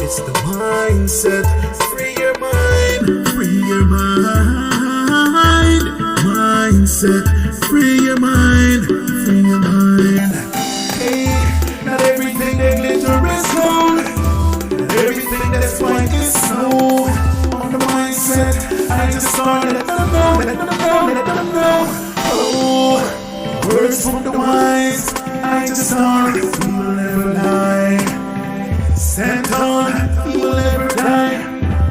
It's the mindset. Free your mind. Free your mind. Mindset. Free your mind. Free your mind. Hey, not everything that glitter is gold. Everything that's white is snow. On the mindset, I just started let them know, let them know, let them know. Oh, words from the wise, I just started, we will never die. Stand on, we will never die,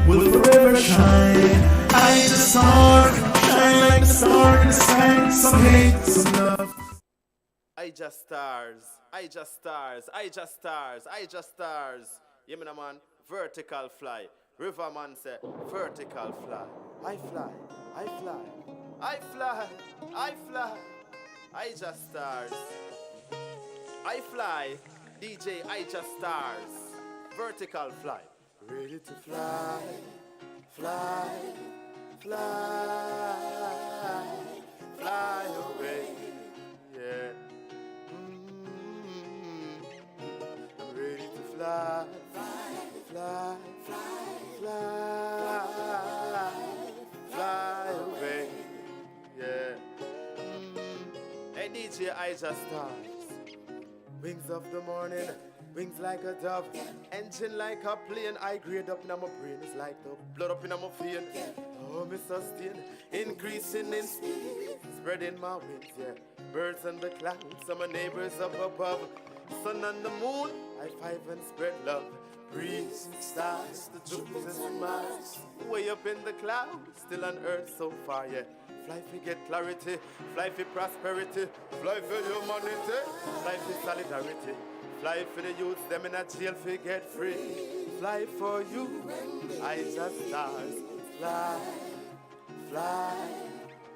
will forever shine. I just started, shine like the star in the sky, some hate, some love. I just stars, I just stars, I just stars, I just stars. You mean a man, vertical fly. Riverman say, vertical fly. I fly, I fly, I fly, I fly. I just stars. I fly, DJ I just stars. Vertical fly. Ready to fly, fly, fly, fly away. Yeah. I'm ready to fly, fly, fly, fly, fly away. Yeah. Hey DJ, I just stars. Wings of the morning, wings like a dove, engine like a plane. I grade up in my brain, it's like the blood up in my vein. Oh, me sustain, increasing in speed, spreading my wings, yeah. Birds and the clouds, some of my neighbors up above. Sun and the moon, I five and spread love. Breeze, stars, the Jupiters and Mars. Way up in the clouds, still on earth so far, yeah. Fly for get clarity, fly for prosperity, fly for humanity, fly for solidarity, fly for the youth, them in a jail for get free. Fly for you, I just stars. Fly, fly,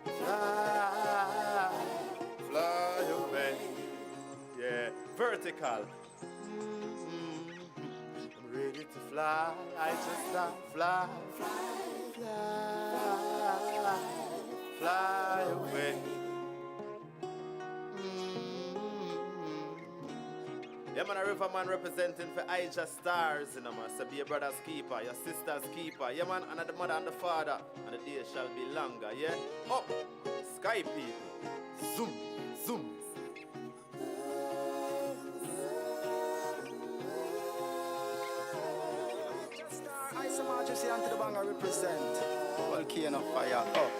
fly, fly away. Yeah, vertical. I'm ready to fly, I just start. Fly, fly, fly, fly away. Yeah, man, a riverman representing for I just stars, you know, man. So be your brother's keeper, your sister's keeper. Yeah, man, and the mother and the father, and the day shall be longer, yeah? Up, sky people, zoom, zoom. I some majesty unto the bang I represent. Volcano fire up.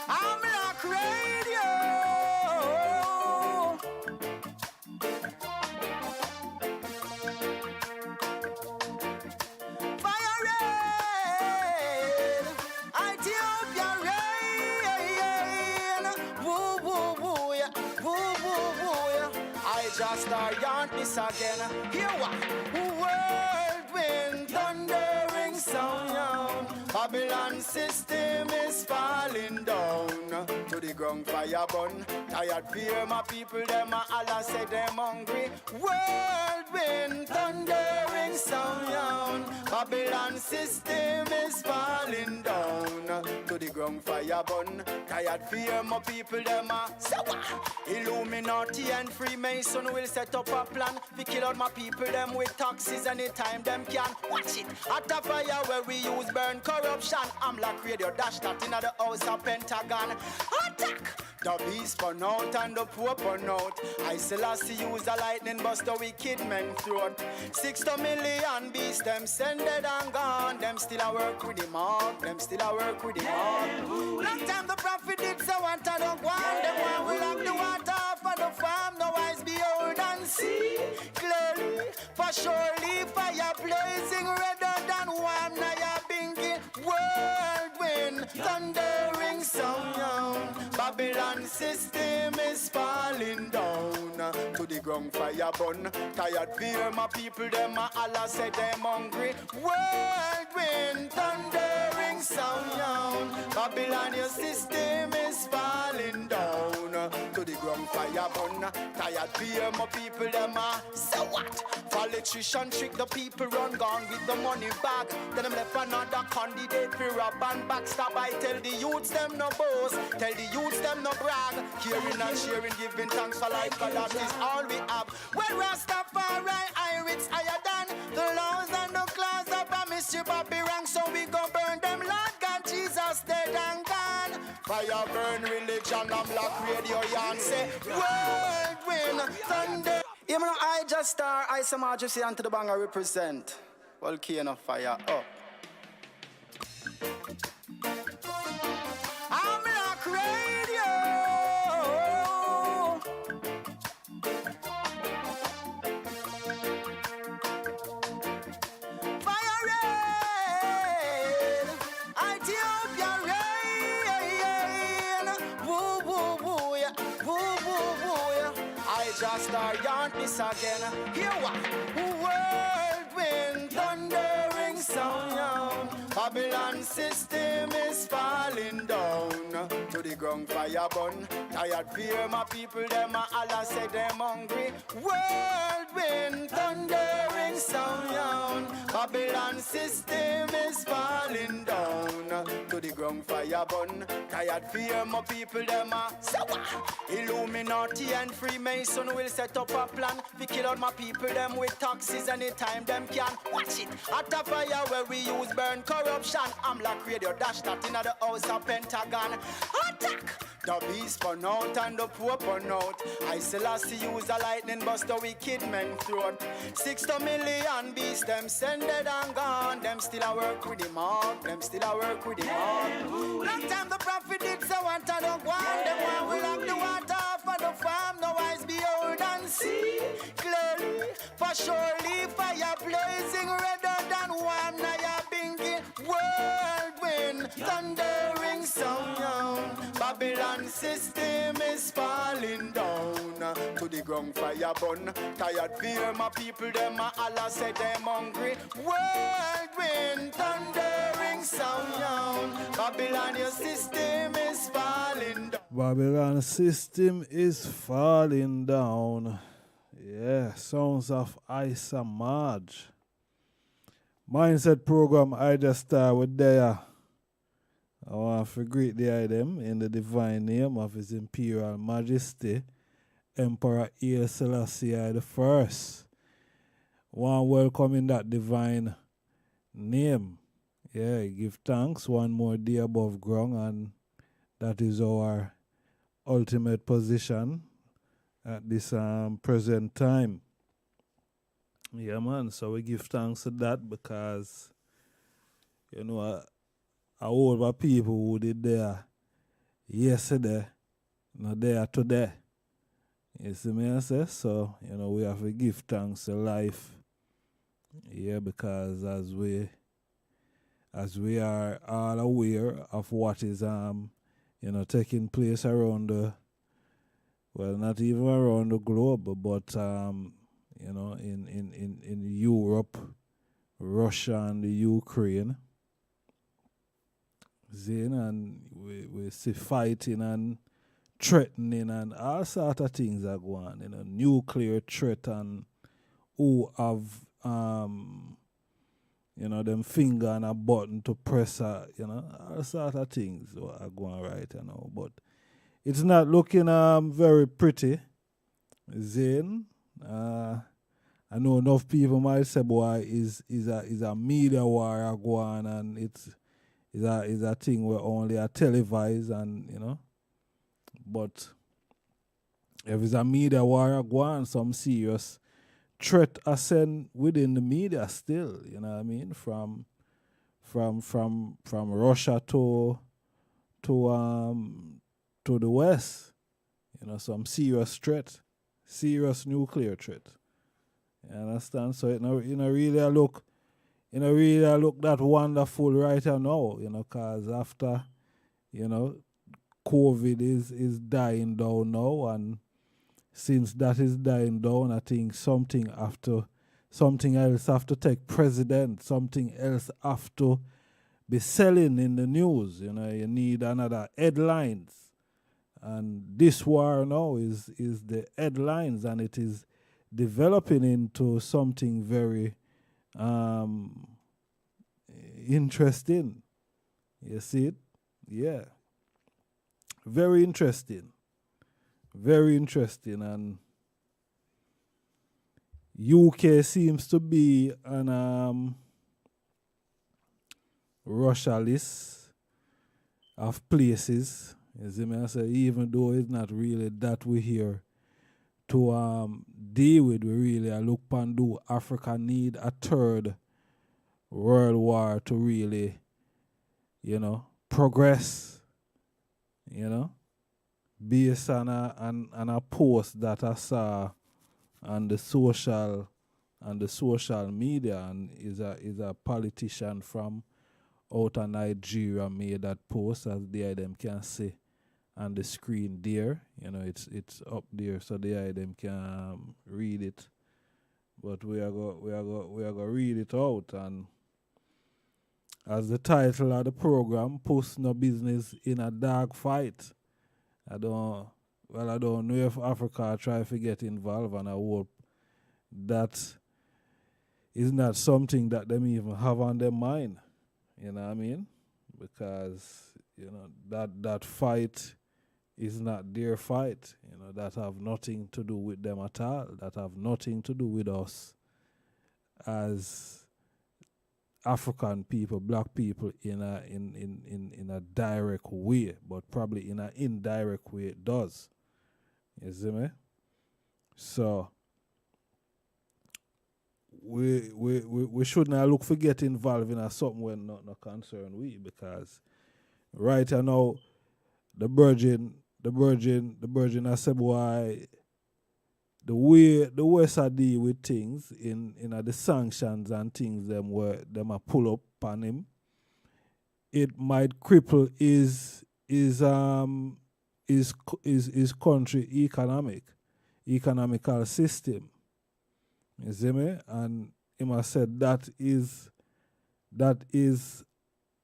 I'm like radio. Fire rain. Ethiopia rain. Woo woo woo yeah. Woo woo woo yeah. I just start yarn this again. Hear what? World wind, thundering sound. Babylon system is falling down. To the ground fire burn. Tired fear my people, them a Allah say them hungry. World wind, thundering sound. Babylon system is falling down. To the ground fire burn. Tired fear my people, them a say what? Illuminati and Freemason will set up a plan. We kill out my people, them with taxes anytime them can. Watch it, at a fire where we use burn corruption. I'm like radio dash that in the house of Pentagon. Attack! The beast burn out and the poor burn out. I still see use the lightning bust the wicked men throat. 60 million beasts, them sended and gone. Them still a work with the mark, them still a work with the mark. Long time the prophet did so and I don't want them. One will lock the water for the farm. No eyes behold and see clearly. For surely fire blazing redder than warm. Now you're binking whirlwind, thundering sound. Babylon system is falling down. To the ground fire burn. Tired fear my people, them a Allah say them hungry. Whirlwind, thundering sound. Babylon your system is falling down. To the ground fire burn. Tired fear my people them so what? Politician trick the people run gone with the money bag. Then them left another candidate for rob and backstab. I tell the youths them no boast, tell the youths them no brag. Caring and sharing, giving thanks for life, cause that is all we have. Well, Rastafari, Iris higher than the laws and the claws of a Mr. Bobby rank. So we go burn them, Lord God, Jesus dead and gone. Fire burn religion and black radio yarn. Say, world win, thunder. Even though I just star, I some majesty and to the bang I represent. Volcano fire up. I'm Black Radio. Fire rain, Ethiopia rain. Woo woo woo yeah, woo woo woo yeah. I just start yarn this again. Hear what? World wind, thundering sound. Babylon system is falling down to the ground fire burn. Tired fear my people, them a Allah say them hungry. World wind, thundering sound. Babylon system is falling down to the ground fire burn. Tired fear my people, them a so Illuminati and Freemason will set up a plan to kill all my people, them with taxes anytime them can. Watch it, at a fire where we use burn corruption. I'm Black Radio dash that in the house of Pentagon. Attack! The beast burn out and the poor burn out. I Selassie use a lightning bust the wicked men throat. 60 million beasts, them sended and gone. Them still a work with him on. Them still a work with him on. Long time the prophet did so and I don't want. Them one will lock the water off of the farm. No eyes behold and see clearly. For surely fire blazing redder than one. Now you're binking. World wind, thundering sound. Babylon system is falling down to the ground fire burn. Tired fear my people, them a Allah say them hungry. World wind, thundering sound. Babylon your system is falling down. Babylon system is falling down. Yeah, sounds of Isa Marge. Mindset program, I just start with there. I want to greet the item in the divine name of His Imperial Majesty, Emperor Haile Selassie I the First. Want to welcome in that divine name. Yeah, give thanks one more day above ground, and that is our ultimate position at this present time. Yeah, man, so we give thanks to that because, you know, a whole lot of people who did there yesterday, not there today. You see me, I say? So, you know, we have to give thanks to life. Yeah, because as we are all aware of what is taking place around the, well, not even around the globe, but in Europe, Russia and the Ukraine. And we see fighting and threatening and all sort of things are going on. Nuclear threat and who have them finger and a button to press all sort of things are going right, But it's not looking very pretty. Zane. I know enough people might say, boy, is a media war going, and it's a thing where only are televised, and but if it's a media war going, some serious threat ascend within the media still, you know what I mean? From Russia to the West, some serious threat, serious nuclear threat. You understand? So it really look that wonderful right now, because after, COVID is dying down now, and since that is dying down, I think something else have to take precedent, something else have to be selling in the news. You need another headlines. And this war now is the headlines, and it is developing into something very interesting. You see it? Yeah. Very interesting. Very interesting. And UK seems to be an Russia list of places. You see me? I say, even though it's not really that we here to deal with, we really look and do Africa need a third world war to really, progress, based on a post that I saw on the social media, and is a politician from out of Nigeria made that post, as the them can see on the screen there. It's up there so the them can read it. But we are go read it out, and as the title of the program, Puss no business in a dog fight. I don't know if Africa try to get involved, and I hope that is not something that them even have on their mind. You know what I mean? Because, that fight is not their fight. That have nothing to do with them at all. That have nothing to do with us as African people, black people in a direct way, but probably in an indirect way it does. You see me? So we should not look for get involved in something when not no concern we, because right now the Virgin I said, boy, the way the West are deal with things in the sanctions and things them a pull up on him, it might cripple his country economical system. You see me? And him has said that is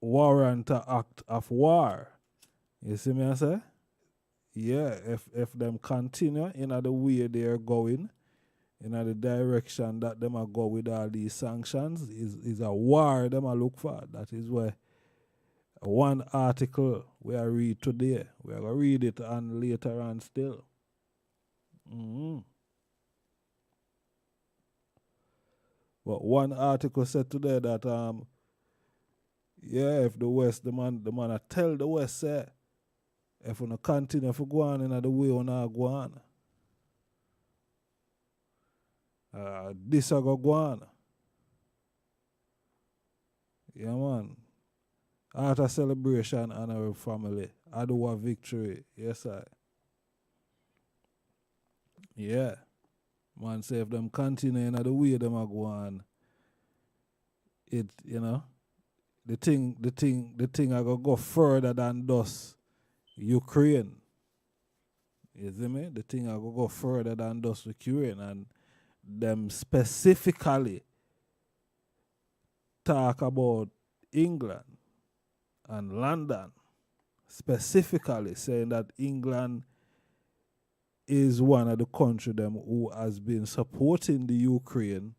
warrant an act of war. You see me I say? Yeah, if them continue in the way they are going, in the direction that them are go with all these sanctions, is a war them a look for. That is where one article we are read today, we are going to read it and later on still. But one article said today that if the West, the man tell the West, say, if we don't continue to go on in the way we not go on, this a go on. Yeah, man. After celebration and our family, I do a victory. Yes, I. Yeah. Man, say if them continue in the way them a go on, it, the thing I go further than thus Ukraine. You see me? The thing I go further than thus Ukraine, and them specifically talk about England and London, specifically saying that England is one of the countries them who has been supporting the Ukraine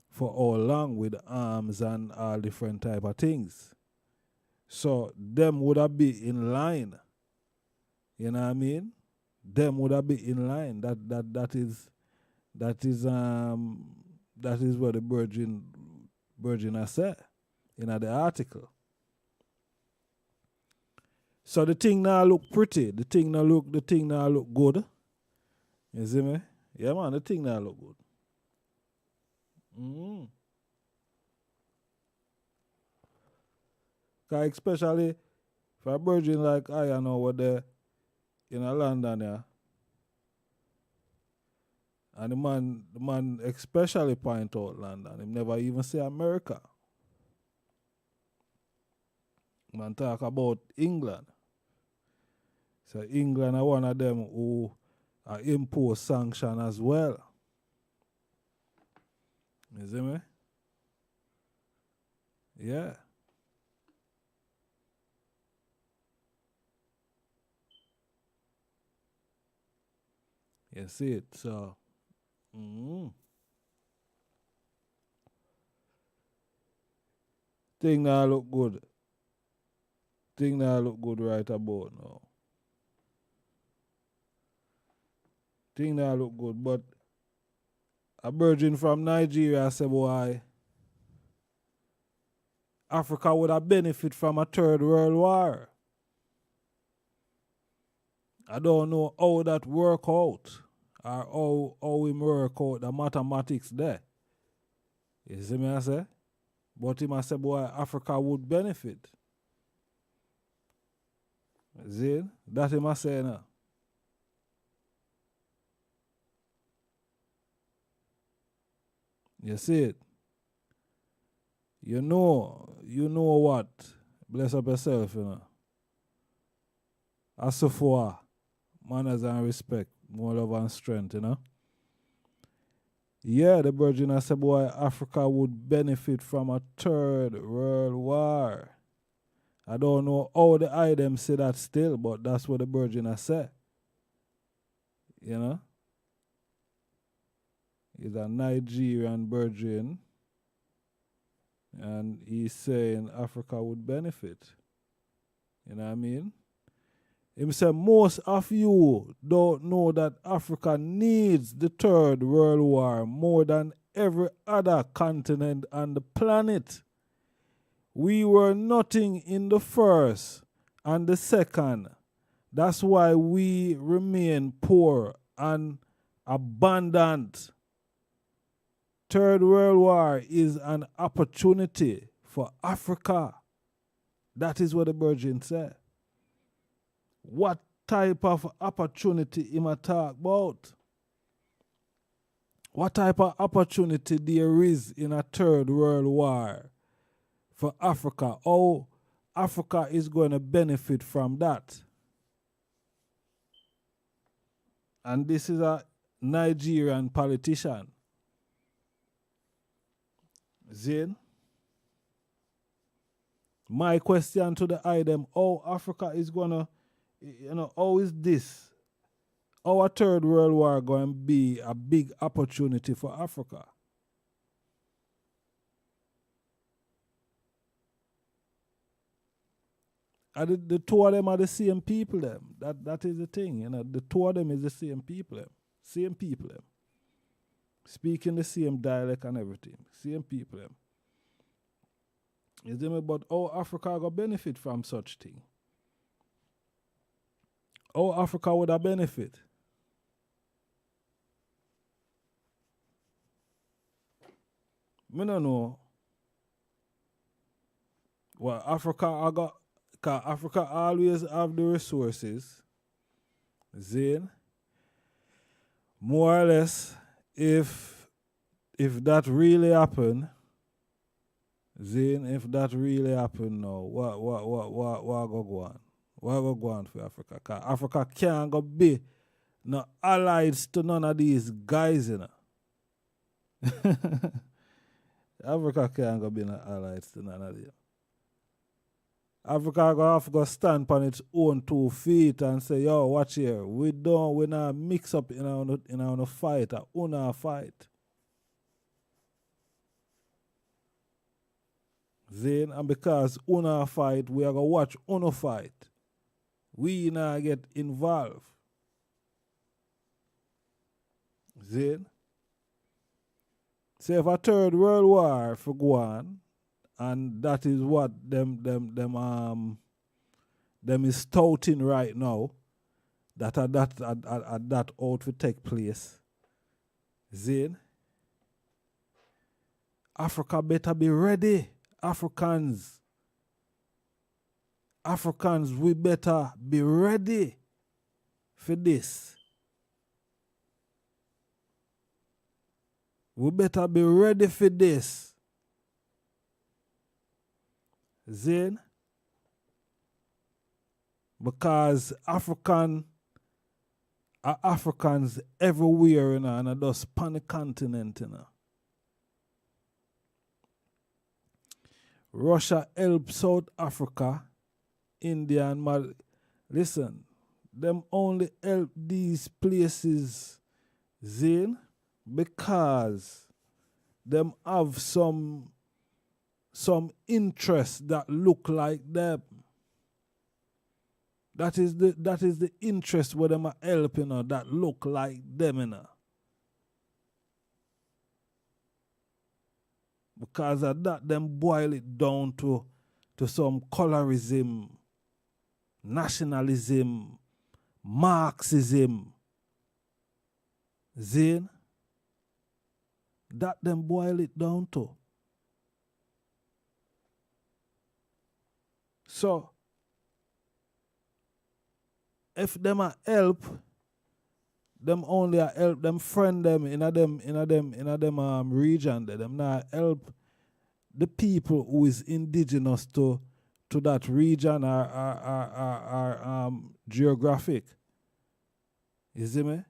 for all long with arms and all different type of things. So them would have been in line. You know what I mean? Them would have been in line. That is what the Virgin has said in the article. So the thing now look pretty. The thing now look good. You see me? Yeah, man, the thing now look good. Cause especially for a virgin like I know what there in London, yeah. And the man especially point out London. He never even say America. Man talk about England. So England are one of them who impose sanction as well. You see me? Yeah. You see it? So, thing now look good. Thing now look good right about now. Thing now look good, but a virgin from Nigeria say, boy, Africa would have benefit from a third world war. I don't know how that work out or how him work out the mathematics there. You see me I say? But him I say, boy, Africa would benefit. See? That him I say now. You see it? You know what? Bless up yourself, you know. As for manners and respect, more love and strength, you know. Yeah, the virgin I said, boy, Africa would benefit from a third world war. I don't know how the item say that still, but that's what the virgin I said. You know? He's a Nigerian virgin. And he's saying Africa would benefit. You know what I mean? He said most of you don't know that Africa needs the third world war more than every other continent on the planet. We were nothing in the first and the second. That's why we remain poor and abandoned. Third World War is an opportunity for Africa. That is what the Virgin said. What type of opportunity am I talk about? What type of opportunity there is in a Third World War for Africa? How Africa is going to benefit from that? And this is a Nigerian politician. Zane, my question to the item, how Africa is gonna, how is this, our third world war going to be a big opportunity for Africa? And the two of them are the same people them. That is the thing, the two of them is the same people them. Same people them. Speaking the same dialect and everything. Same people them. You see me? But how Africa will benefit from such thing? How Africa would have benefit? Me don't know. Well, Africa always have the resources. Zane. More or less, if that really happen, Zane, if that really happen now, what go on? What go on for Africa? 'Cause Africa can't go be no allies to none of these guys, Africa can't go be no allies to none of them. Africa gonna have to go stand on its own 2 feet and say, yo, watch here, we not mix up in our fight, a fight. Zane, and because una fight, we are gonna watch una fight. We not get involved. Zane. Say if a third world war for go on, and that is what them is touting right now, that ought to take place. Zane. Africa better be ready. Africans, we better be ready for this. We better be ready for this. Zane, because Africans everywhere, and those pan the continent, Russia help South Africa, India and Mali. Listen, them only help these places Zin, because them have some interests that look like them. That is the interest where them are helping that look like them, Because of that, them boil it down to some colorism, nationalism, Marxism. Zin, that them boil it down to. So, if them a help, them only a help them friend them in a them region there. Them not help the people who is indigenous to that region or geographic. You see me?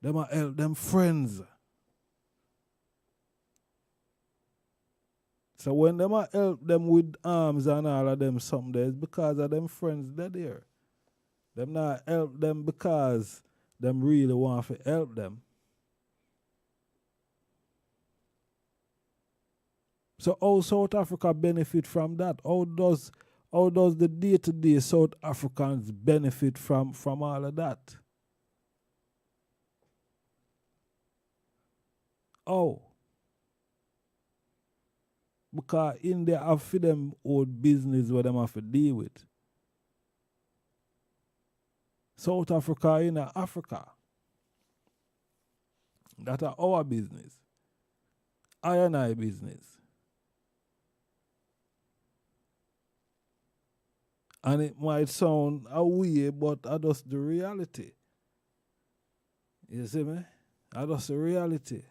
Them a help them friends. So when them a help them with arms and all of them something there, it's because of them friends they're there. Them not help them because them really want to help them. So how South Africa benefit from that? How does the day-to-day South Africans benefit from all of that? Oh. Because in there have for them old business where them have to deal with. South Africa in Africa. That are our business. I and I business. And it might sound a way, but that's just the reality. You see me? That's just the reality.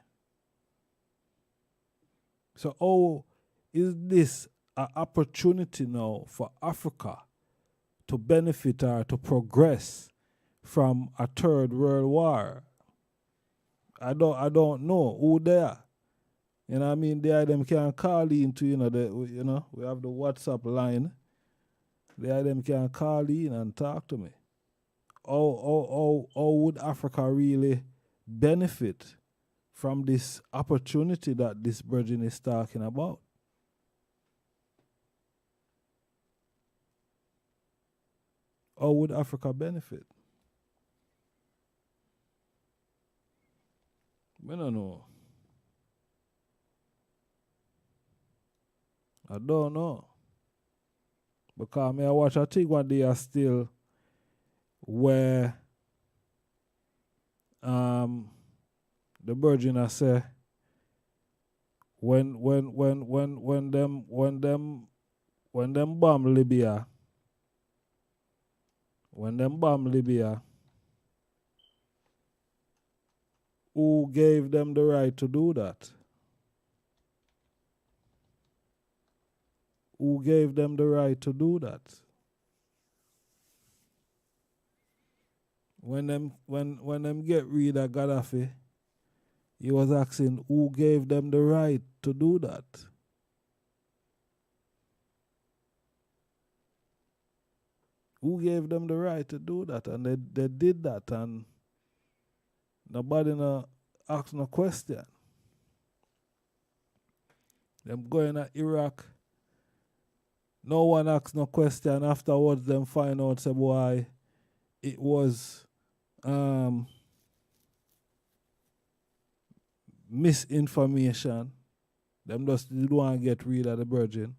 So how is this an opportunity now for Africa to benefit or to progress from a third world war? I don't know who they are. You know what I mean? They are them can call into, we have the WhatsApp line. They are them can call in and talk to me. How would Africa really benefit from this opportunity that this virgin is talking about? How would Africa benefit? I don't know. I don't know. Because I watch a thing one day still where the virgin I say when them bomb Libya, who gave them the right to do that? Who gave them the right to do that? When them get rid of Gaddafi, he was asking who gave them the right to do that? Who gave them the right to do that? And they did that, and nobody asked no question. Them going to Iraq, no one asked no question. Afterwards, them find out say why it was misinformation. Them just didn't want to get rid of the virgin.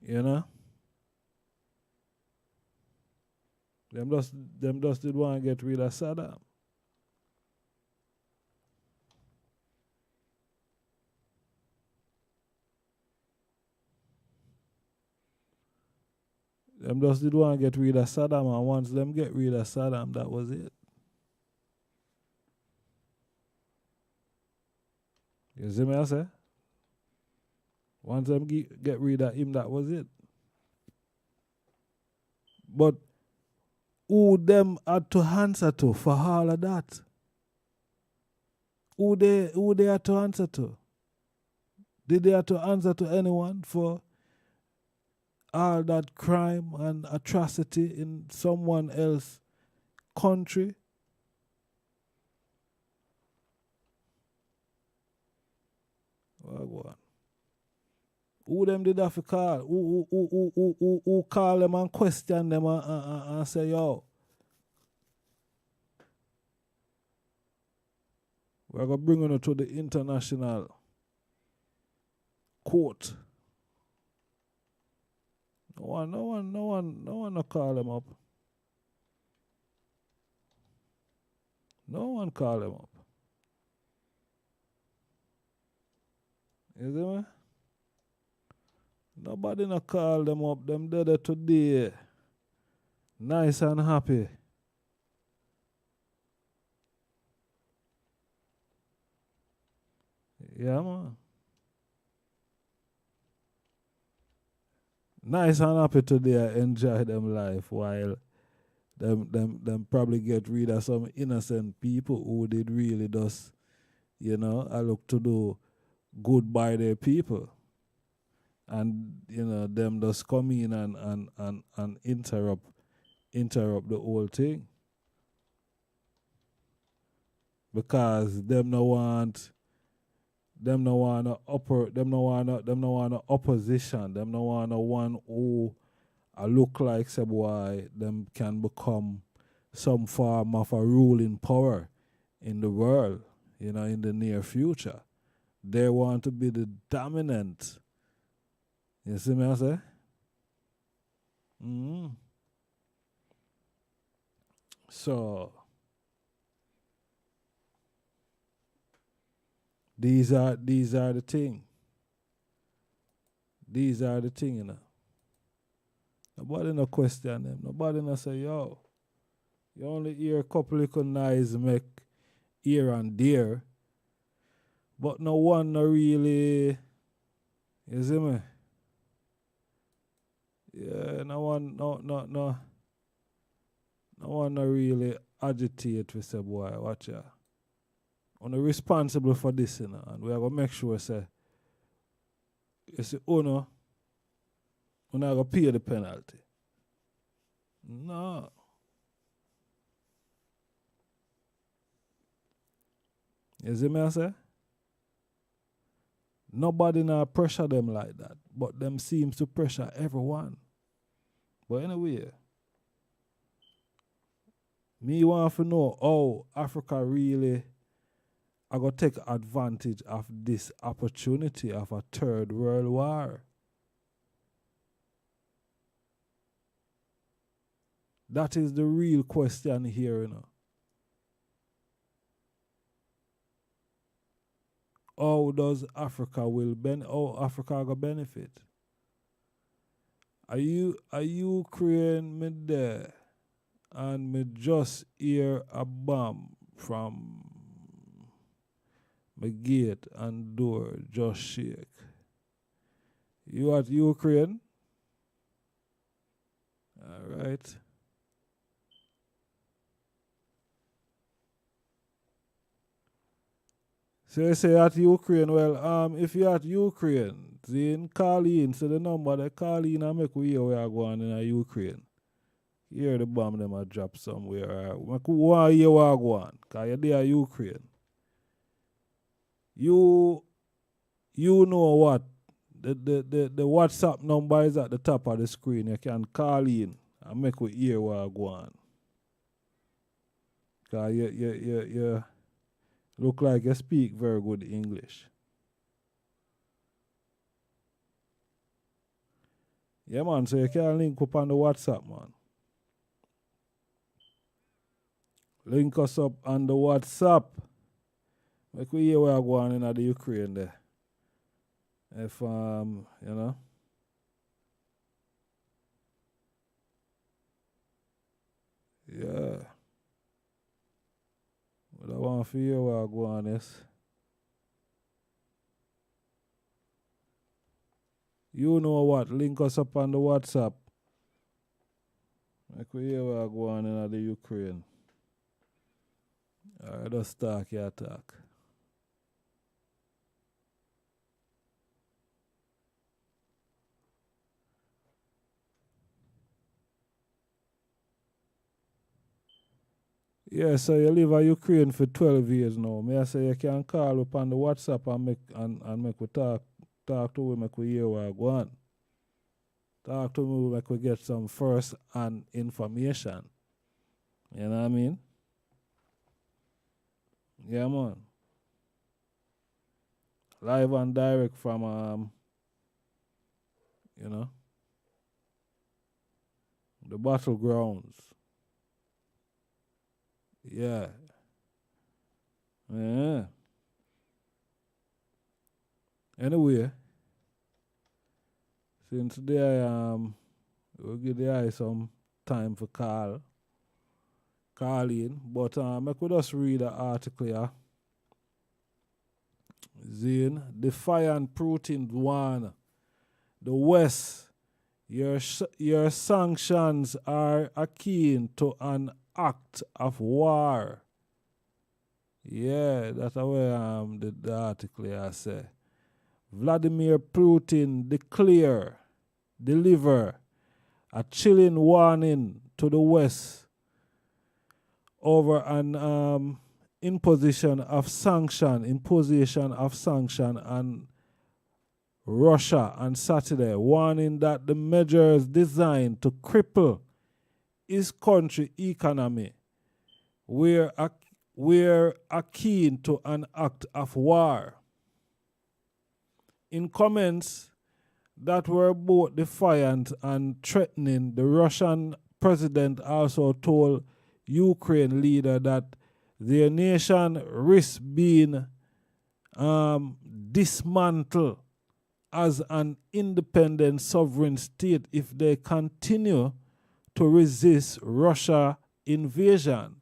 You know? Them just didn't want to get rid of Saddam. Them just didn't want to get rid of Saddam, and once them get rid of Saddam, that was it. You see me I say? Once them get rid of him, that was it. But who them had to answer to for all of that? Who they had to answer to? Did they have to answer to anyone for all that crime and atrocity in someone else's country? Well, go on. Who them did have to call? Who call them and question them and say, yo, we're going to bring you to the international court. No one call them up. No one call them up. You see me? Nobody no call them up. Them dead today. Nice and happy. Yeah, man. Nice and happy today. Enjoy them life while them probably get rid of some innocent people who did really just, I look to do good by their people. And, them just come in and interrupt the whole thing. Because them no want opposition. Them no want one who look like say boy them can become some form of a ruling power in the world, in the near future. They want to be the dominant. You see me I say? So these are the thing. These are the thing, Nobody no question them. Nobody no say, yo, you only hear a couple little noise make here and there. But no one no really, you see me? Yeah, no one no really agitate we say, boy, watch ya. I'm responsible for this, and we are going to make sure, say, you see, we're not going to pay the penalty. No. You see me, I say? Nobody now pressure them like that, but them seems to pressure everyone. But anyway, me want to know how Africa really I go take advantage of this opportunity of a third world war. That is the real question here, How does Africa how Africa go benefit? Are you Ukraine me there and me just hear a bomb from my gate and door just shake? You at Ukraine? All right. So you say at Ukraine, well, if you're at Ukraine, then call in, so the number they call in and make we hear where you going in Ukraine. Hear the bomb them a drop somewhere. Make we want to hear where you going, because you're there Ukraine. You know what? The WhatsApp number is at the top of the screen. You can call in and make we hear where you going. Because you look like you speak very good English. Yeah, man, so you can link up on the WhatsApp, man. Link us up on the WhatsApp. Make we hear where you're going in the Ukraine there. If, Yeah. But I want to hear where I'm going is. You know what? Link us up on the WhatsApp. Like we hear where I'm going in the Ukraine. Alright, just talk your talk. Yeah, so you live in Ukraine for 12 years now. May I say you can call up on the WhatsApp and make we talk to we make we hear what go on. Talk to me, make we get some first hand information. You know what I mean? Yeah, man. Live and direct from you know, the battlegrounds. Yeah. Yeah. Anyway, since today we'll give the eye some time for call in, but I could just read the article here. Zine, defiant Putin one. The West, your sanctions are akin to an act of war. Yeah, that's where the article here say. Vladimir Putin deliver a chilling warning to the West over an imposition of sanction on Russia on Saturday, warning that the measures designed to cripple his country economy were akin to an act of war. In comments that were both defiant and threatening, the Russian president also told Ukraine leader that their nation risks being dismantled as an independent sovereign state if they continue to resist Russia invasion.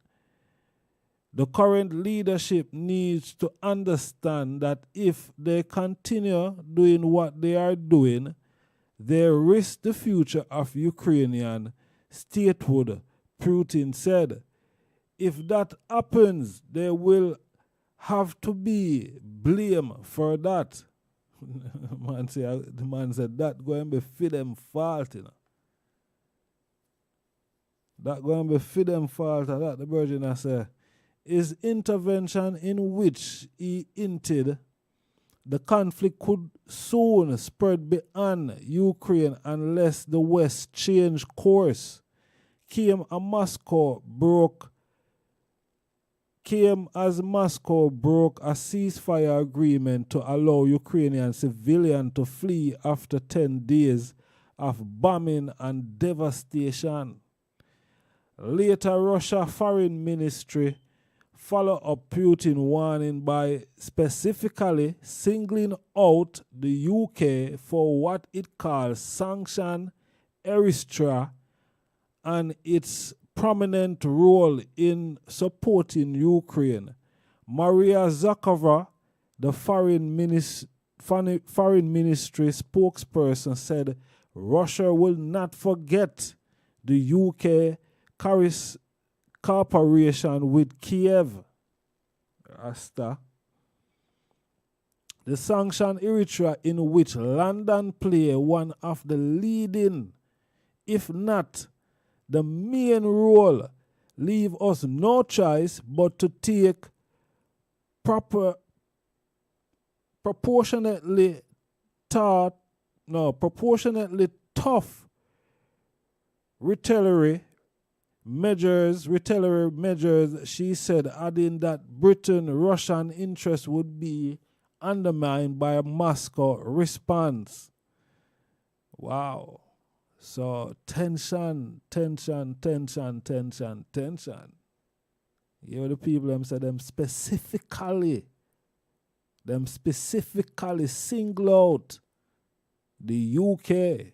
The current leadership needs to understand that if they continue doing what they are doing, they risk the future of Ukrainian statehood, Putin said. If that happens, they will have to be blamed for that. The man said that going to be for them fault, you know. That going to be for them fault, and that the Virgin I say. His intervention, in which he hinted the conflict could soon spread beyond Ukraine unless the West changed course, came as Moscow broke a ceasefire agreement to allow Ukrainian civilians to flee after 10 days of bombing and devastation. Later, Russia Foreign Ministry followed up Putin warning by specifically singling out the UK for what it calls sanction Eritrea and its prominent role in supporting Ukraine. Maria Zakharova, the foreign ministry spokesperson, said Russia will not forget the UK cooperation with Kiev. Rasta. The sanction Eritrea, in which London play one of the leading, if not the main role, leave us no choice but to take proportionately tough retaliatory measures, she said, adding that Britain Russian interests would be undermined by a Moscow response. Wow. So tension. You know the people them say them specifically single out the UK.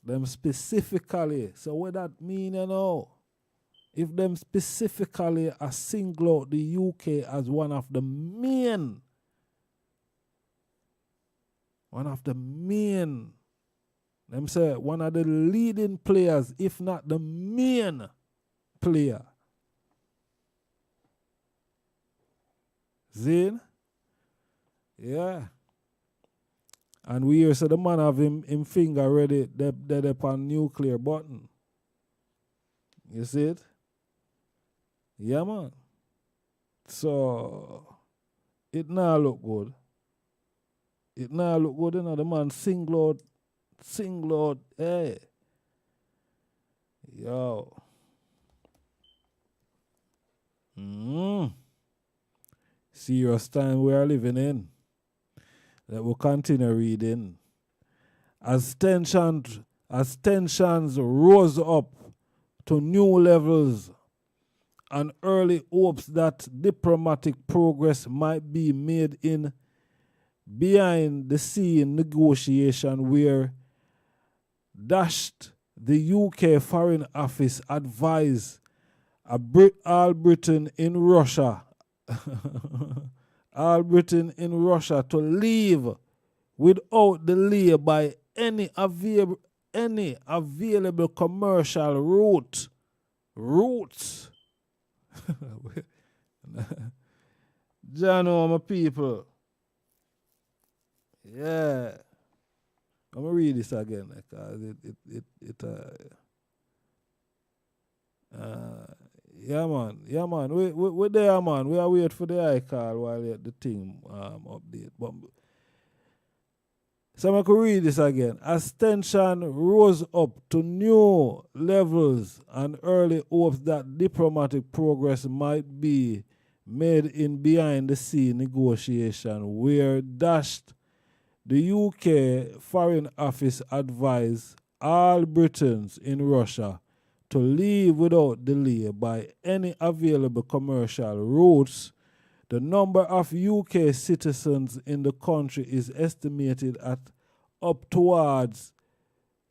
Them specifically. So what that mean, you know? If them specifically are single out the UK as one of the main, them say one of the leading players, if not the main player. Zin? Yeah. And we hear so the man have him finger ready, they upon nuclear button. You see it? Yeah, man. So, it now look good. It now look good, you know. The man sing loud, hey. Yo. Serious time we are living in. Let we continue reading. As tensions rose up to new levels and early hopes that diplomatic progress might be made in behind the scene negotiation where dashed the UK Foreign Office advised all Britain in Russia all Britain in Russia to leave without delay by any available commercial routes. Jano, my people. Yeah. I'm gonna read this again because yeah man. We there, man. We are wait for the iCall while the thing update. But so I could read this again. As tension rose up to new levels and early hopes that diplomatic progress might be made in behind the scene negotiation where dashed the UK Foreign Office advised all Britons in Russia to leave without delay by any available commercial routes. The number of UK citizens in the country is estimated at up towards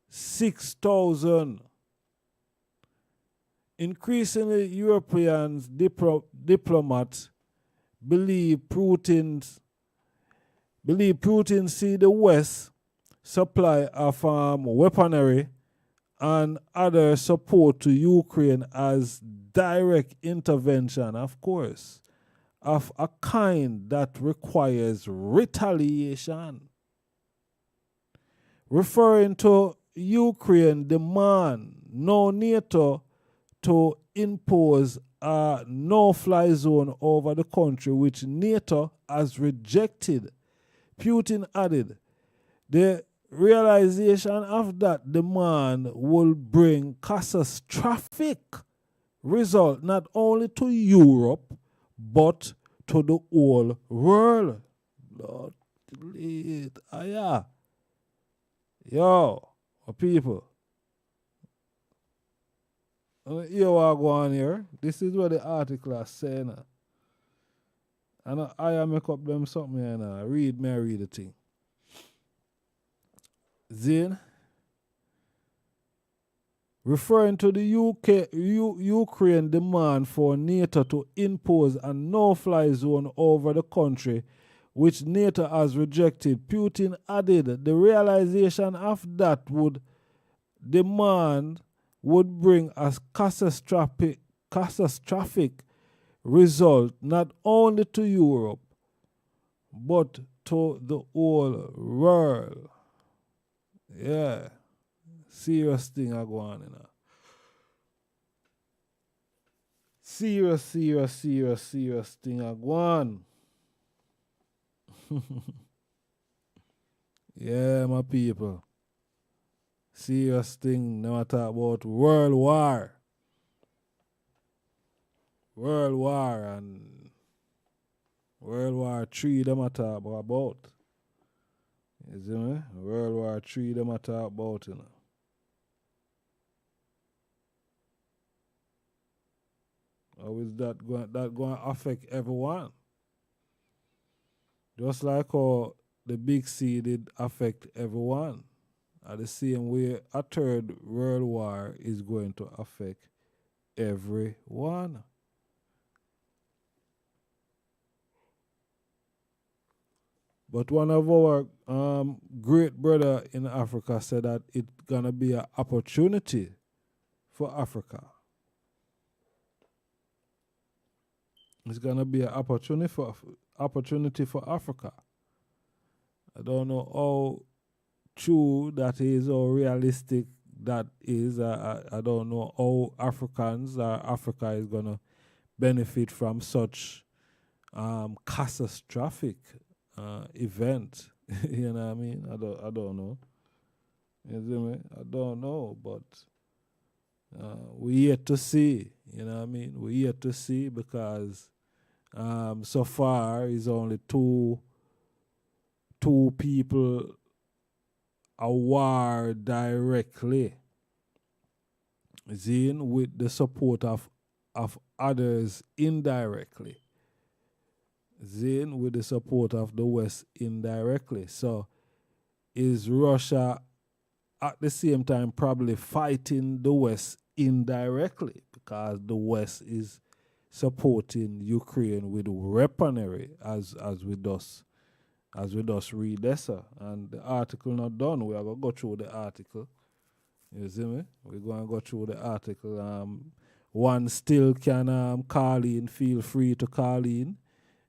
6,000. Increasingly, European diplomats believe Putin see the West supply of weaponry and other support to Ukraine as direct intervention, of course, of a kind that requires retaliation. Referring to Ukraine demand no NATO to impose a no-fly zone over the country, which NATO has rejected. Putin added, the realization of that demand will bring catastrophic result not only to Europe, but to the whole world. Lord, delete. Yeah. Yo, people. Here what go on here. This is what the article is saying. And I make up them something here now. Read the thing. Then, referring to the Ukraine demand for NATO to impose a no-fly zone over the country, which NATO has rejected, Putin added the realization of that demand would bring a catastrophic result not only to Europe, but to the whole world. Yeah. Serious thing are going on, you know. Serious thing are going on. Yeah, my people. Serious thing, now I talk about World War. World War and World War III, them I talk about. You see me? World War III, them I talk about, you know. How is that going to affect everyone? Just like how the Big C did affect everyone. At the same way, a third world war is going to affect everyone. But one of our great brother in Africa said that it's going to be an opportunity for Africa. It's going to be an opportunity for Africa. I don't know how true that is or realistic that is. I don't know how Africans or Africa is going to benefit from such catastrophic event. You know what I mean? I don't know. You see me? I don't know, but we yet to see. You know what I mean? We yet to see because so far is only two people a war directly. Zine with the support of others indirectly. Zine with the support of the West indirectly. So is Russia at the same time probably fighting the West indirectly because the West is supporting Ukraine with weaponry as we just read this, and the article not done. We are gonna go through the article. You see me? We're gonna go through the article. One still can call in, feel free to call in.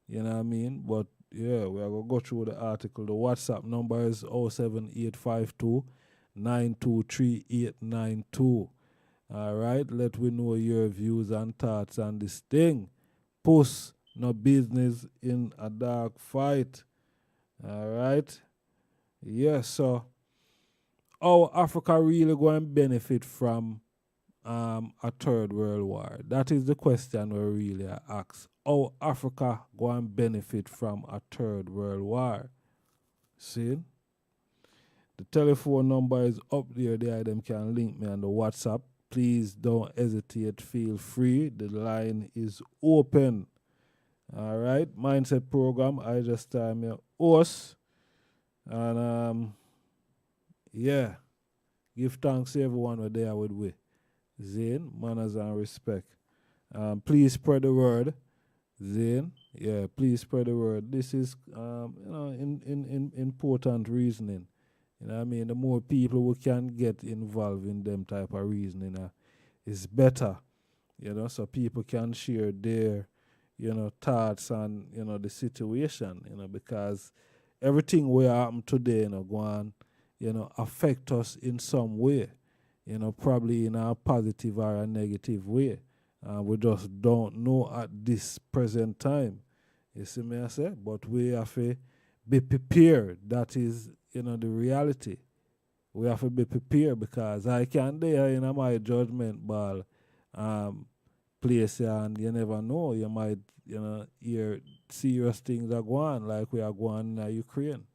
You know what I mean? But yeah, we are gonna go through the article. The WhatsApp number is 07852 923892. All right, let we know your views and thoughts on this thing. Puss, no business in a dark fight. All right. Yeah, so how Africa really going to benefit from a third world war? That is the question we really ask. How Africa going to benefit from a third world war? See? The telephone number is up there. Them can link me on the WhatsApp. Please don't hesitate. Feel free. The line is open. All right. Mindset program. I just time your host. And yeah. Give thanks to everyone who there with we. Zane, manners and respect. Please spread the word. Zane. Yeah, please spread the word. This is in important reasoning. You know what I mean? The more people we can get involved in them type of reasoning is better. You know, so people can share their, thoughts on, the situation, because everything we happen today, go on, affect us in some way, probably in a positive or a negative way. We just don't know at this present time. You see me I say? But we have to be prepared. That is, the reality. We have to be prepared because I can't there in my judgment ball place here, and you never know. You might, hear serious things are going like we are going in Ukraine.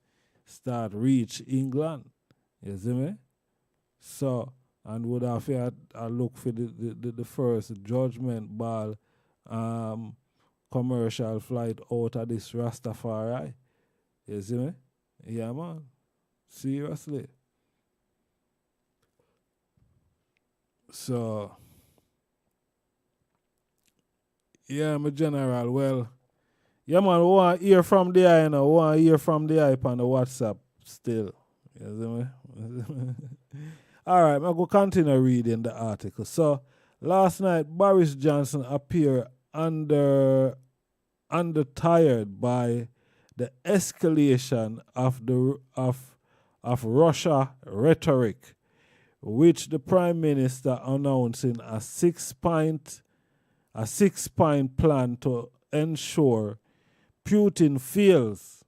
Start reach England. You see me? So, and would have to look for the first judgment ball commercial flight out of this Rastafari. You see me? Yeah, man. Seriously. So, yeah, my general. Well, yeah, man, we want to hear from the eye, We want to hear from the eye on the WhatsApp still. You see me? All right, I'm going to continue reading the article. So, last night, Boris Johnson appeared undertired by the escalation of Russia rhetoric, which the Prime Minister announcing a six-point plan to ensure Putin fails.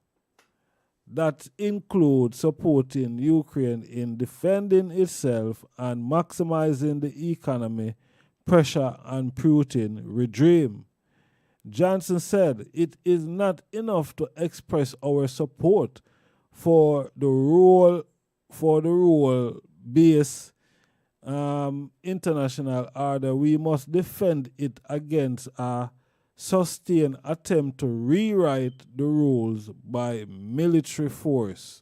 That includes supporting Ukraine in defending itself and maximizing the economy pressure on Putin regime. Johnson said it is not enough to express our support for the rule-based international order. We must defend it against a sustained attempt to rewrite the rules by military force.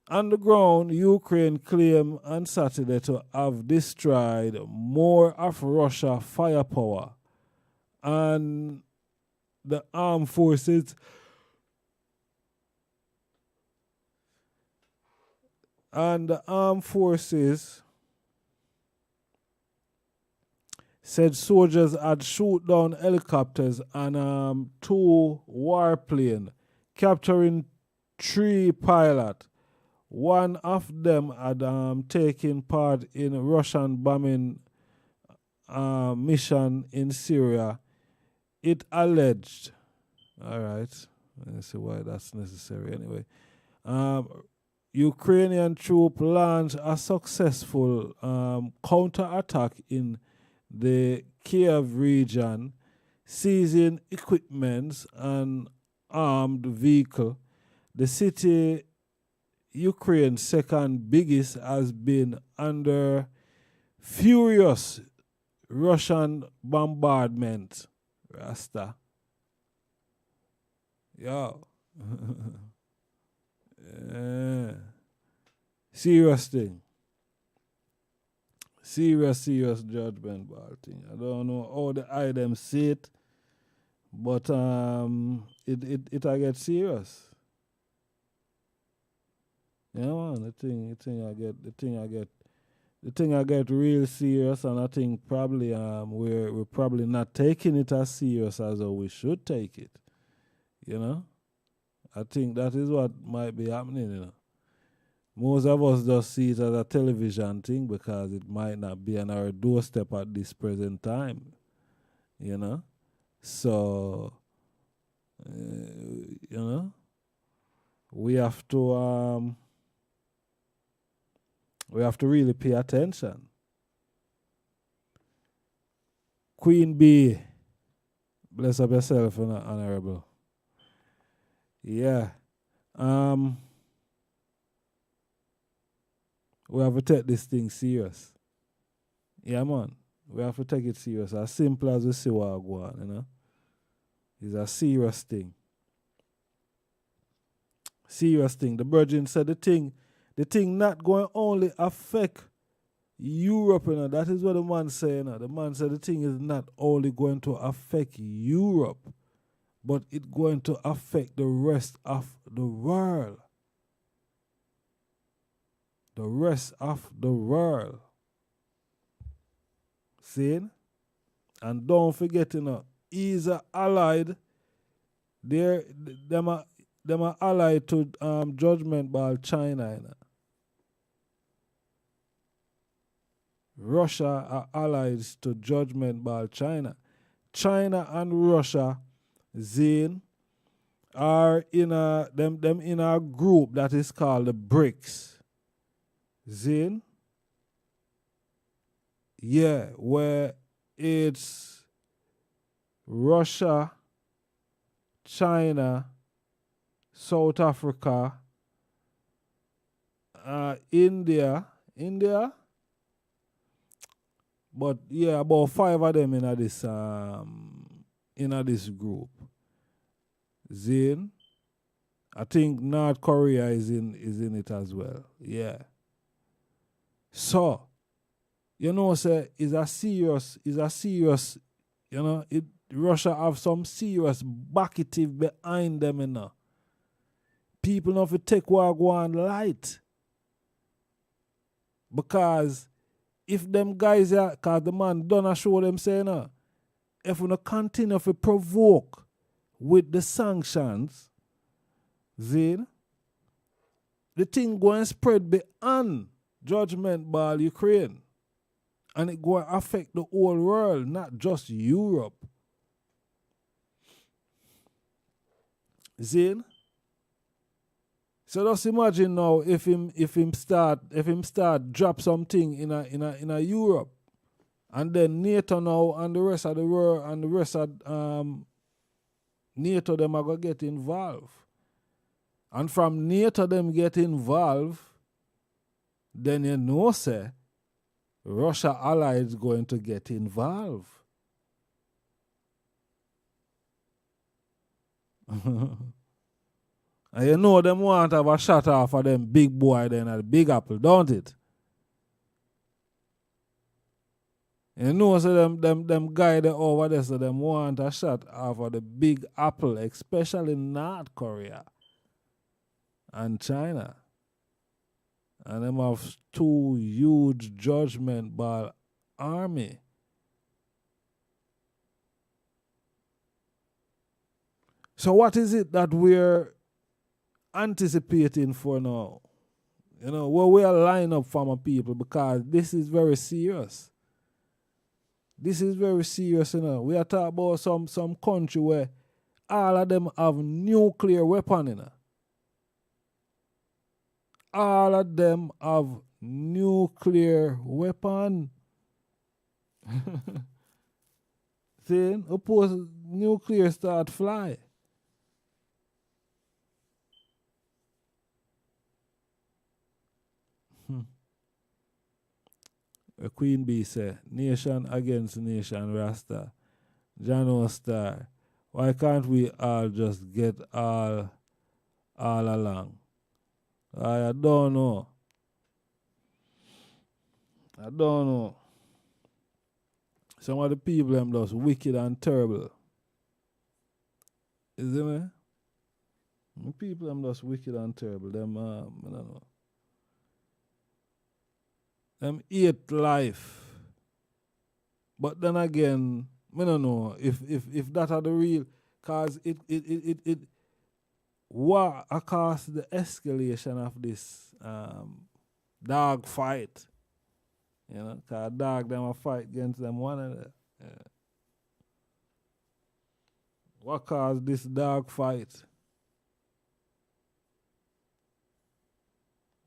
On the ground, Ukraine claimed on Saturday to have destroyed more of Russia's firepower, and the armed forces said soldiers had shot down helicopters and 2 warplanes, capturing 3 pilots, one of them had taken part in a Russian bombing mission in Syria. It alleged, all right, let's see why that's necessary anyway. Ukrainian troop launched a successful counterattack in the Kiev region, seizing equipment and armed vehicle. The city, Ukraine's second biggest, has been under furious Russian bombardment. Rasta. Yo. Yeah. Serious thing. Serious judgment ball thing. I don't know how the eye them see it, but it I get serious. Yeah, man, the thing I get real serious, and I think probably we're probably not taking it as serious as we should take it. You know? I think that is what might be happening, you know. Most of us just see it as a television thing because it might not be on our doorstep at this present time, you know. So, you know, we have to really pay attention. Queen B, bless up yourself, honorable. Yeah. We have to take this thing serious. Yeah, man. We have to take it serious. As simple as we see what go on, you know. It's a serious thing. Serious thing. The Virgin said the thing not going to only affect Europe, you know. That is what the man said, you know. The man said the thing is not only going to affect Europe, but it's going to affect the rest of the world. The rest of the world. See? And don't forget, you know, he's allied. Them are allied to Judgment Ball China, you know. Russia are allied to Judgment Ball China. China and Russia, Zane, are in a group that is called the BRICS. Zane? Yeah, where it's Russia, China, South Africa, India, but yeah, about 5 of them in this group. Zane, I think North Korea is in it as well. Yeah. So, you know, say is a serious, you know, Russia have some serious backative behind them, you know. People not to take what go on light. Because if them guys are, because the man done show them saying, if we not continue to provoke with the sanctions, then the thing going to spread beyond Judgment Ball Ukraine. And it going to affect the whole world, not just Europe. Zane? So just imagine now if him start drop something in a Europe, and then NATO now and the rest of the world and the rest of NATO them are gonna get involved. And from NATO them get involved, then you know say Russia allied is going to get involved. And you know them want to have a shot off of them big boy then at the Big Apple, don't it? You know so them guy there over there, so them want a shot off of the Big Apple, especially North Korea and China. And them have 2 huge Judgment Ball army. So what is it that we're anticipating for now? You know, where we are line up for my people, because this is very serious. This is very serious, you know. We are talking about some country where all of them have nuclear weapon, you know. All of them have nuclear weapon. See, suppose nuclear start fly. A Queen Bee say, nation against nation, Rasta. Jano Star. Why can't we all just get all along? I don't know. I don't know. Some of the people them just wicked and terrible. Is it me? The people them just wicked and terrible. Them I don't know. Them hate life. But then again, I don't know if that are the real, cause it what caused the escalation of this dog fight. You know, cause dog them a fight against them one another. Yeah. What caused this dog fight?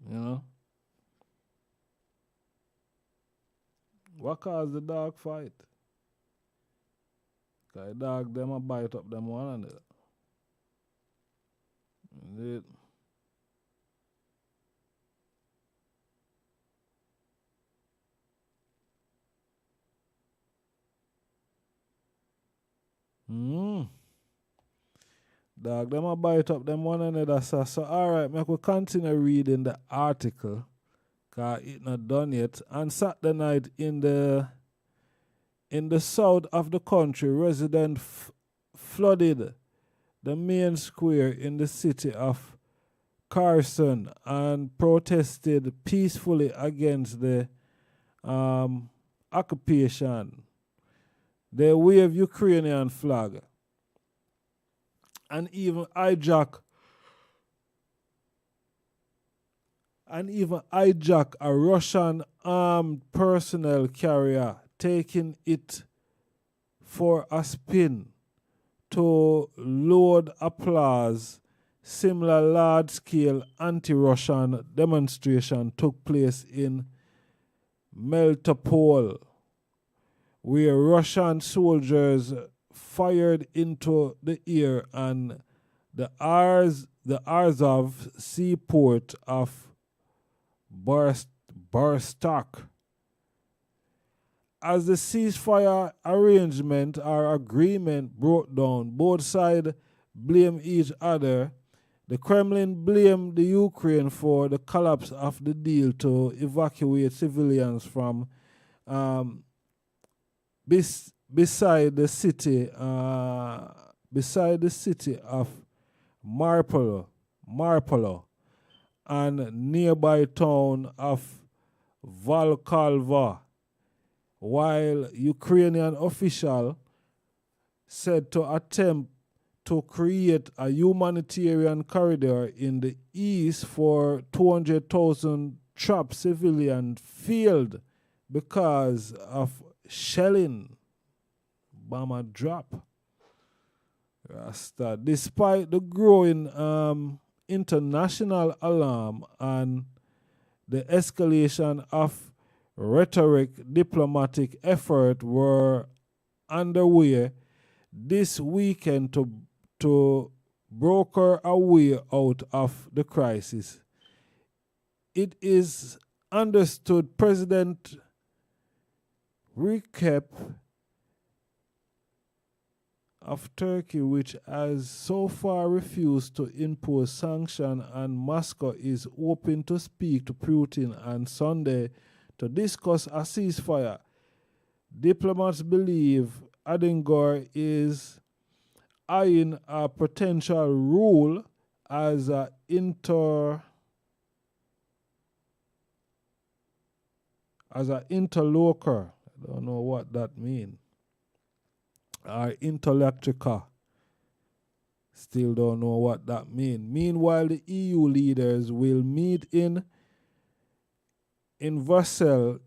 You know? What caused the dog fight? Cause the dog them a bite up them one another. Indeed. Dog them a bite up them one another. So alright, make we continue reading the article. Cause it not done yet. On Saturday night in the south of the country, residents flooded the main square in the city of Carson and protested peacefully against the occupation. They waved Ukrainian flag and even hijack a Russian armed personnel carrier, taking it for a spin to load applause. Similar large-scale anti-Russian demonstration took place in Melitopol, where Russian soldiers fired into the air and the Azov seaport of Barstak. As the ceasefire arrangement or agreement broke down, both sides blame each other. The Kremlin blamed the Ukraine for the collapse of the deal to evacuate civilians from beside the city of Marpolo and nearby town of Volkalva, while Ukrainian official said to attempt to create a humanitarian corridor in the east for 200,000 trapped civilians failed because of shelling. Bomber drop. Rasta. Despite the growing international alarm and the escalation of rhetoric, diplomatic efforts were underway this weekend to broker a way out of the crisis. It is understood President Recep of Turkey, which has so far refused to impose sanctions, and Moscow is open to speak to Putin on Sunday to discuss a ceasefire. Diplomats believe Adingor is eyeing a potential role as an interlocutor. I don't know what that means. Or intellectual. Still don't know what that means. Meanwhile, the EU leaders will meet in Versailles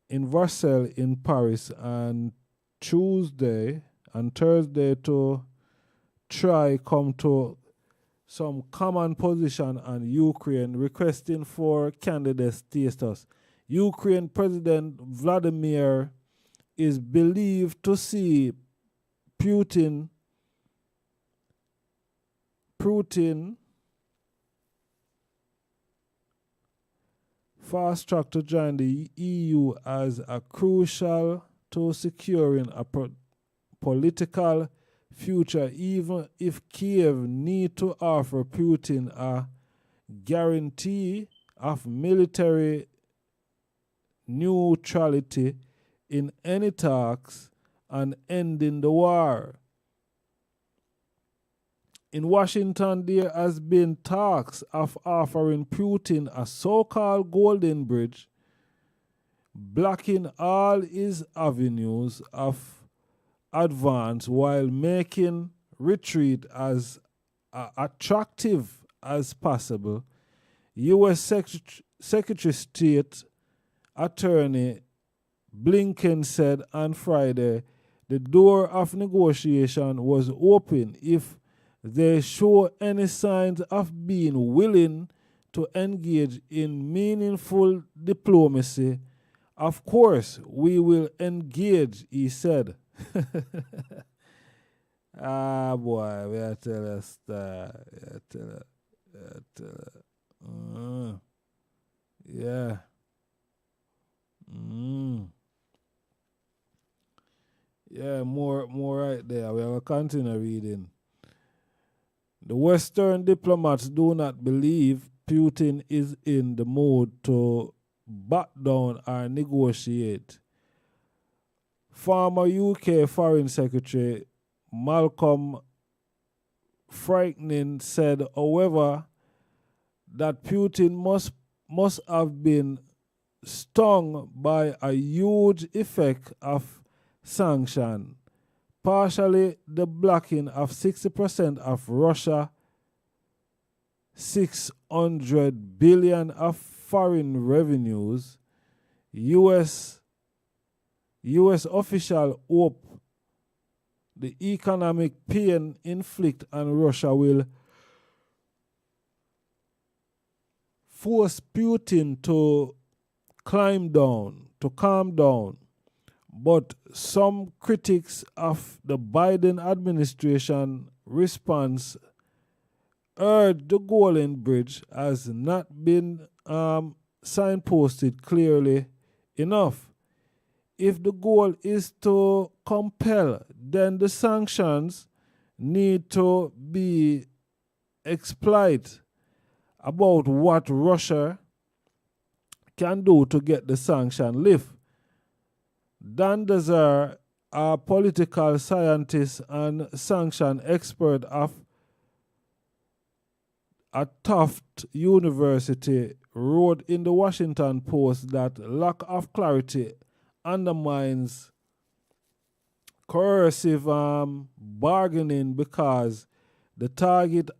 in Paris on Tuesday and Thursday to try come to some common position on Ukraine, requesting for candidate status. Ukraine President Vladimir is believed to see Putin fast track to join the EU as a crucial to securing a political future, even if Kiev need to offer Putin a guarantee of military neutrality in any talks on ending the war. In Washington, there has been talks of offering Putin a so-called golden bridge, blocking all his avenues of advance while making retreat as attractive as possible. U.S. Secretary of State Attorney Blinken said on Friday the door of negotiation was open if they show any signs of being willing to engage in meaningful diplomacy. Of course, we will engage, he said. Ah, boy, we are tell us that. Yeah. Yeah, more right there. We will continue reading. The Western diplomats do not believe Putin is in the mood to back down or negotiate. Former UK Foreign Secretary Malcolm Frightening said, however, that Putin must have been stung by a huge effect of sanction, partially the blocking of 60% of Russia $600 billion of foreign revenues. U.S. officials hope the economic pain inflicted on Russia will force Putin to calm down. But some critics of the Biden administration response urged the Golden Bridge has not been signposted clearly enough. If the goal is to compel, then the sanctions need to be explicit about what Russia can do to get the sanction lift. Dan Desar, a political scientist and sanction expert at Tufts University, wrote in the Washington Post that lack of clarity undermines coercive bargaining because the target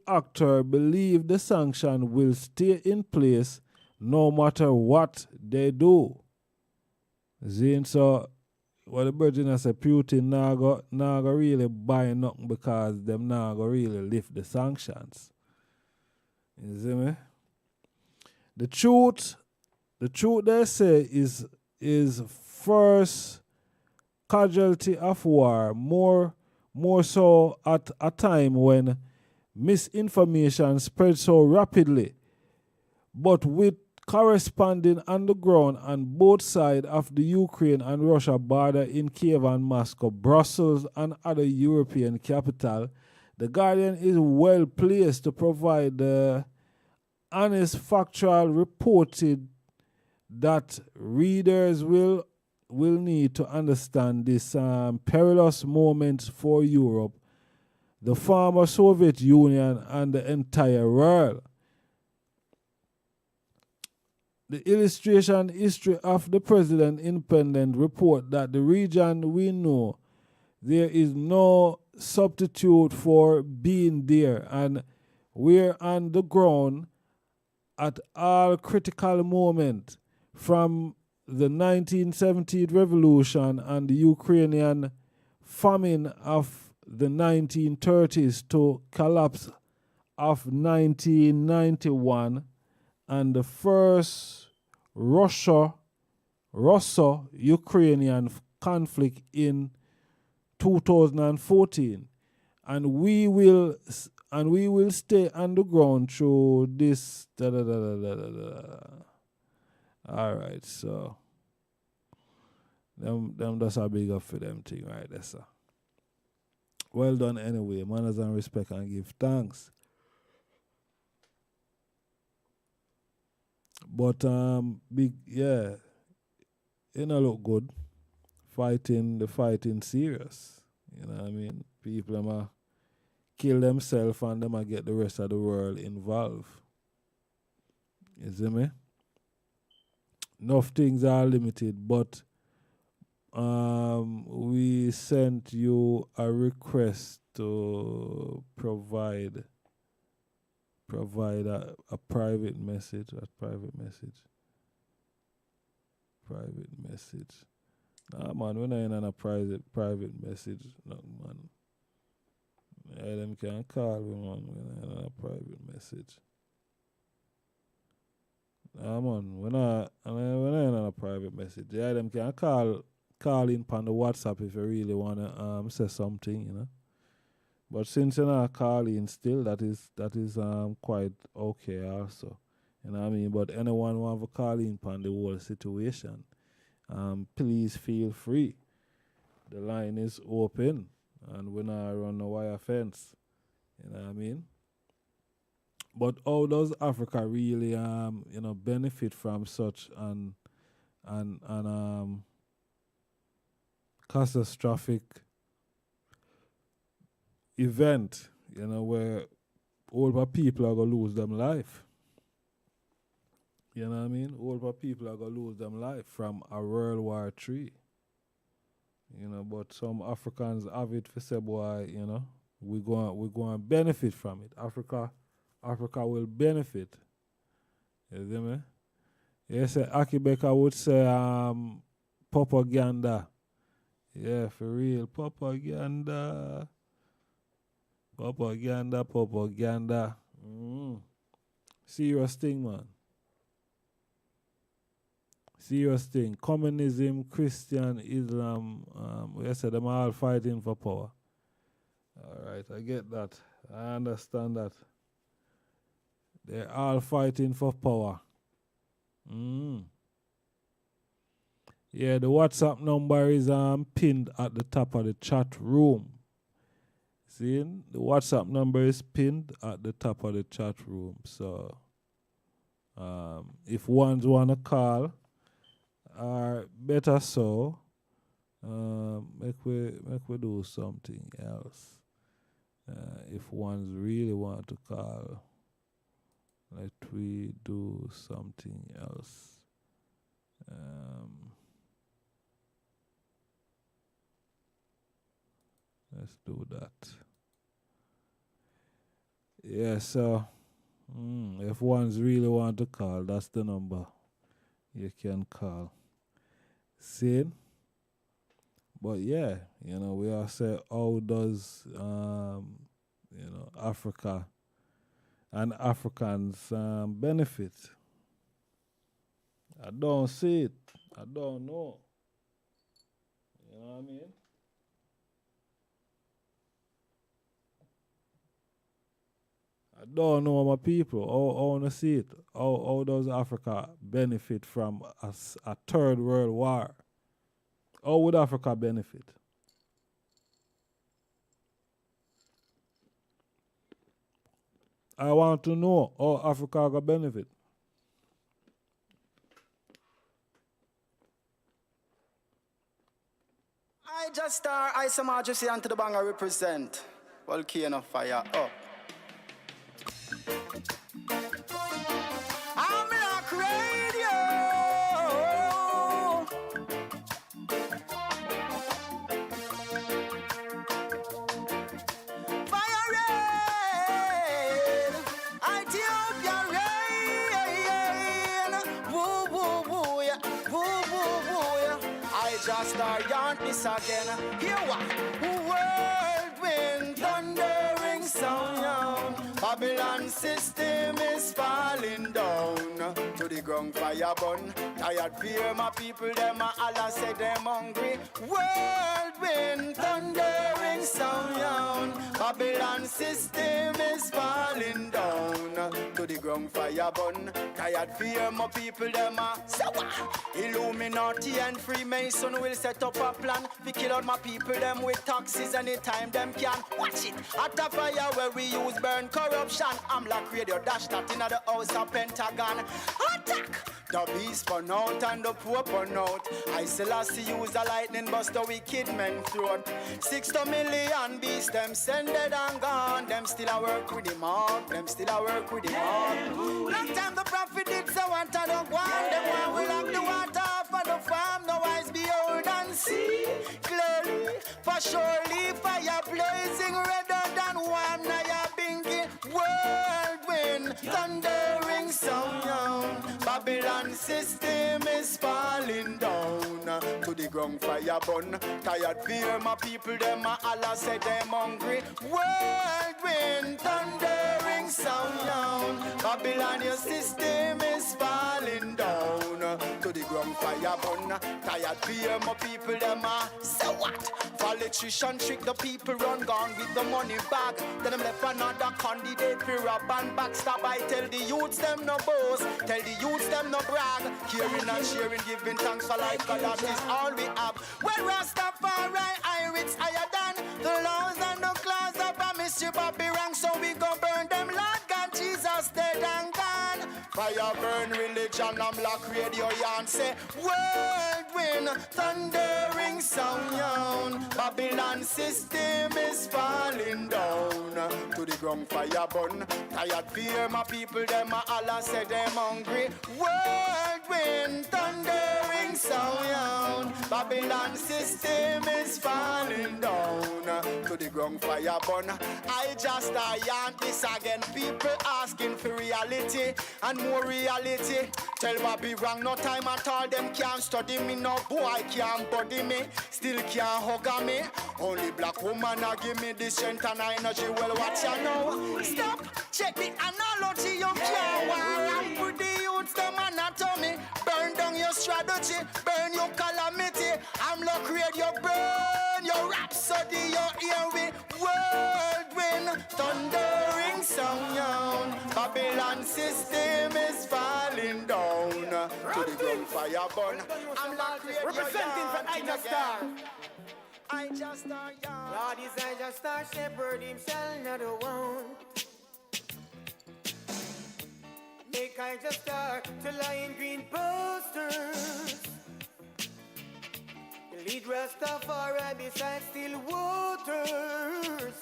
actor believes the sanction will stay in place no matter what they do. Zin, so what the Virgin say, Putin now go really buy nothing because them now go really lift the sanctions. You see me? The truth they say is first casualty of war, more so at a time when misinformation spreads so rapidly, but with corresponding on the ground on both sides of the Ukraine and Russia border in Kiev and Moscow, Brussels and other European capitals, the Guardian is well placed to provide the honest factual reported that readers will need to understand this perilous moment for Europe, the former Soviet Union, and the entire world. The illustration history of the President Independent report that the region we know there is no substitute for being there, and we're on the ground at all critical moment from the 1917 revolution and the Ukrainian famine of the 1930s to collapse of 1991 and the first Russo-Ukrainian conflict in 2014, and we will stay underground through this. All right, so them that's a big up for them thing right there, sir. Well done anyway, manners and respect and give thanks. But big it look good. The fighting serious. You know what I mean? People them kill themselves and them get the rest of the world involved. You see me? Enough things are limited, but we sent you a request to provide a private message. Private message. Nah, man, we're not in on a private message. No, man. Yeah, them can call me, man. We're not in on a private message. Nah, man, we're not in on a private message. Yeah, them can call in on the WhatsApp if you really wanna say something, you know. But since you're not calling still, that is quite okay also. You know what I mean? But anyone want to call in on the whole situation, please feel free. The line is open and we're not run a wire fence. You know what I mean? But how does Africa really benefit from such an catastrophic event, where older people are going to lose them life? You know what I mean? Older people are going to lose them life from a World War III. But some Africans have it for say, boy, we're going to benefit from it. Africa will benefit. You see me? Yes, Akibeka would say propaganda. Yeah, for real. Propaganda. Serious thing, man. Serious thing. Communism, Christian, Islam, we said them all fighting for power. Alright, I get that. I understand that. They're all fighting for power. Yeah, the WhatsApp number is pinned at the top of the chat room. See, the WhatsApp number is pinned at the top of the chat room. So, if ones want to call, or better so, make we do something else. If ones really want to call, let we do something else. Let's do that. Yeah, so if ones really want to call, that's the number you can call. See? But yeah, we all say, how does Africa and Africans benefit? I don't see it. I don't know. You know what I mean? I don't know my people. I want to see it. How does Africa benefit from a third world war? How would Africa benefit? I want to know how Africa will benefit. I just star I some majesty and to the bang I represent. Volcano fire up. I'm Rock Radio. Fire red. Ethiopia red. just start yarn this again. Hear what? Whirlwind, thundering sound. Babylon system is falling down to the ground, fire burn. Tired fear, my people, them a Allah say them hungry. Whirlwind, thundering sound. Babylon system is falling down to the ground, fire burn. Tired fear, my people, them a Illuminati and Freemason will set up a plan to kill all my people, them with taxes anytime them can. Watch it, at a fire where we use burn corruption. I'm like radio dash that in the house of Pentagon. Attack! The beast burn out and the poor burn out. I still have to use a lightning bust the wicked men throat. 60 million beasts, them sended and gone. Them still a work with him on. Them still a work with him on. Long time the prophet did so and I don't want. Them one will lock the water for the farm. No eyes behold and see clearly. For surely fire blazing redder than warm. Now you're binking whirlwind, thundering sound. Babylon system is falling down to the ground, fire burn. Tired fear, my people, them a Allah say them hungry. Whirlwind, thundering sound. Babylon, your system is falling down to the ground, fire burn. Tired fear, my people, them a so what? Politician trick the people, run gone with the money bag. Then them left another candidate for rob and backstab. I tell the youths them no boast, tell the youths them no brag. Caring and sharing, giving thanks for life, cause that is all we have. Well, Rastafari, Iris higher than the laws and the claws of a mystery Bobby rank. So we go burn them, Lord God, Jesus dead and gone. Fire burn religion, I'm black radio yarn. Say, whirlwind, thundering sound. Babylon system is falling down to the ground, fire burn. Tired fear, my people, them a Allah say them hungry. Whirlwind, thundering sound. Babylon system is falling down to the ground, fire burn. I just yarn this again. People asking for reality and more reality. Tell Bobby wrong, no time at all. Them can't study me, no boy can't body me. Still can't hug me. Only black woman a give me the strength and energy. Well, what you know? Stop, check the analogy. You can't war and put the youths them anatomy. Burn down your strategy, burn your calamity. I'm look radio, burn your rhapsody. Your ear with whirlwind, thundering sound. Babylon system is falling down to the ground, fire burn. I'm look radio, representing for I Just Star. I just start young. Lord is I just star shepherd, him shall not want. Make I just start to lie in green posters. Lead Rastafari beside still waters.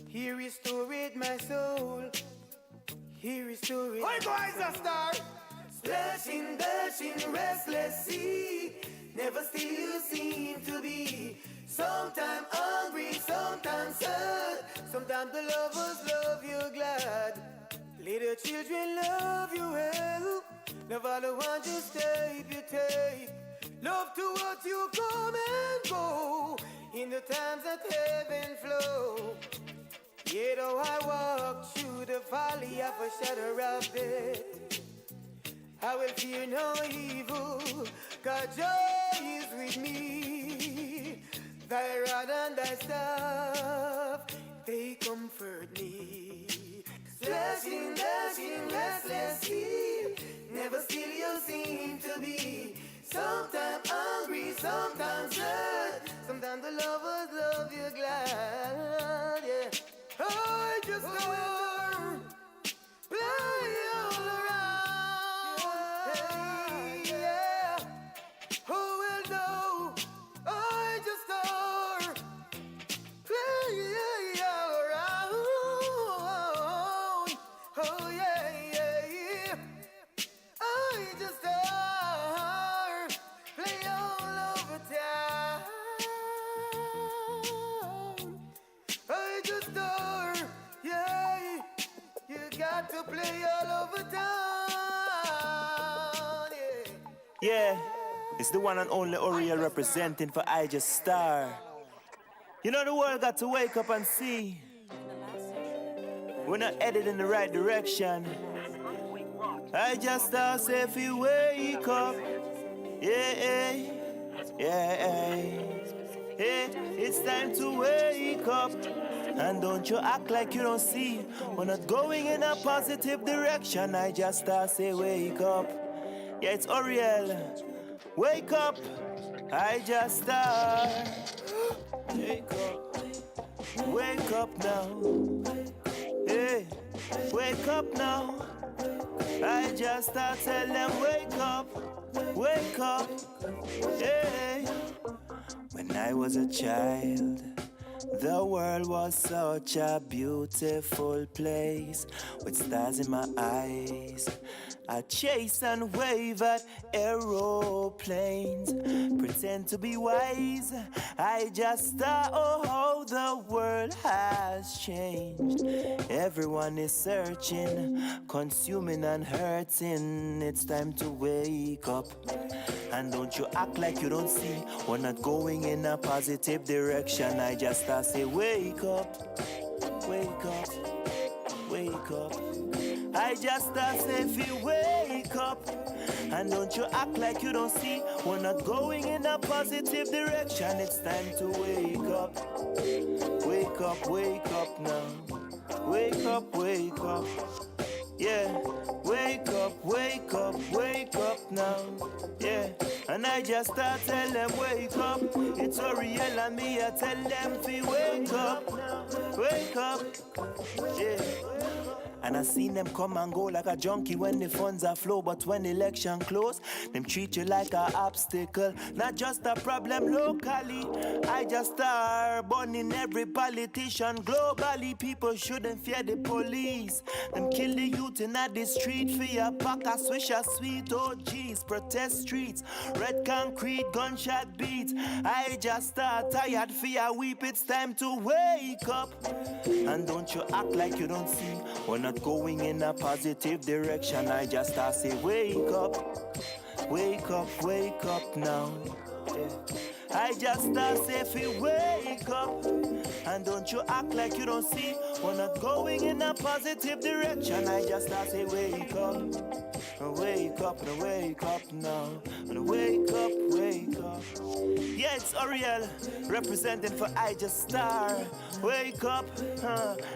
He restored my soul. He restored my soul. I just start. Splashing, dashing, restless sea. Never still you seem to be. Sometimes hungry, sometimes sad. Sometimes the lovers love you glad. Little children love you well. Never the one just take you take. Love to what you come and go. In the times that heaven flow. Yet though I walk through the valley of a shadow of death, I will fear no evil, cause joy is with me. Thy rod and thy staff, they comfort me. Splashing, dashing, restless sea, never still you seem to be. Sometimes hungry, sometimes sad. Sometimes the lovers love you glad, yeah. I just go play all around, hey, yeah. Who will know? I just go play all around, oh yeah, yeah, yeah. I just play all over town. I just yeah, you got to play all over town, yeah. Yeah, It's the one and only Oriel representing for I Just Star. You know the world got to wake up and see. We're not headed in the right direction. I Just Star say if you wake up. Yeah, yeah. Hey, it's time to wake up. And don't you act like you don't see. We're not going in a positive direction. I Just Star say wake up. Yeah, it's Oriel. Wake up. I Just Star. Wake up. Wake up now. Hey, wake up now. I Just Star tell them wake up. Wake up. Hey. When I was a child, the world was such a beautiful place. With stars in my eyes, I chase and wave at aeroplanes. Pretend to be wise, I just thought, oh, how the world has changed. Everyone is searching, consuming and hurting. It's time to wake up. And don't you act like you don't see. We're not going in a positive direction. I just start say wake up. Wake up. Wake up. I just start say if you wake up. And don't you act like you don't see. We're not going in a positive direction. It's time to wake up. Wake up, wake up now. Wake up, wake up. Yeah, wake up, wake up, wake up now. Yeah, and I just start tell them wake up. It's Oriel and me, I tell them to wake up, yeah. And I seen them come and go like a junkie when the funds are flow. But when election close, them treat you like an obstacle. Not just a problem locally. I just start burning every politician globally. People shouldn't fear the police. Them kill the youth in the street for your pack. I swish a sweet, oh geez. Protest streets, red concrete, gunshot beats. I just start tired for your weep. It's time to wake up. And don't you act like you don't see. We're not going in a positive direction. I just start say wake up. Wake up, wake up now. Yeah. I just start say if you wake up. And don't you act like you don't see. We're not going in a positive direction. I just start say wake up. Wake up, and wake up now. And wake up, wake up. Yeah, it's Oriel representing for I Just Star. Wake up,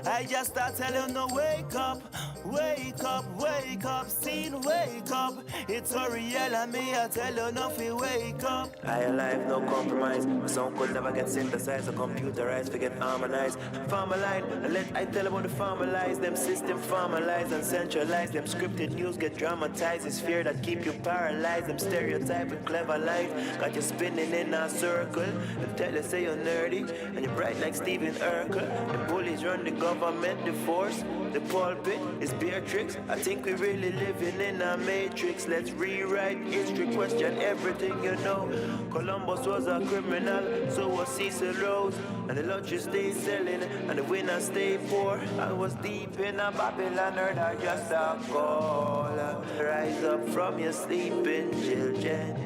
I just start telling you no wake up. Wake up, wake up, scene wake up. It's Oriel and me, I tell you nothing, wake up. I alive, no compromise. My song could never get synthesized or computerized, forget harmonized. Farmer line, let I tell about the farmer lies. Them system formalize and centralize. Them scripted news get dramatized. It's fear that keep you paralyzed. Them stereotype with clever life got you spinning in a circle. Them tell you say you're nerdy and you're bright like Stephen Urkel. The bullies run the government, the force, the pulpit is Beatrix. I think we really living in a matrix. Let's rewrite history, question everything you know. Columbus was a criminal, so was Cecil Rose. And the luxury stay selling, and the winners stay poor. I was deep in a Babylon, heard I just a call. Rise up from your sleeping children.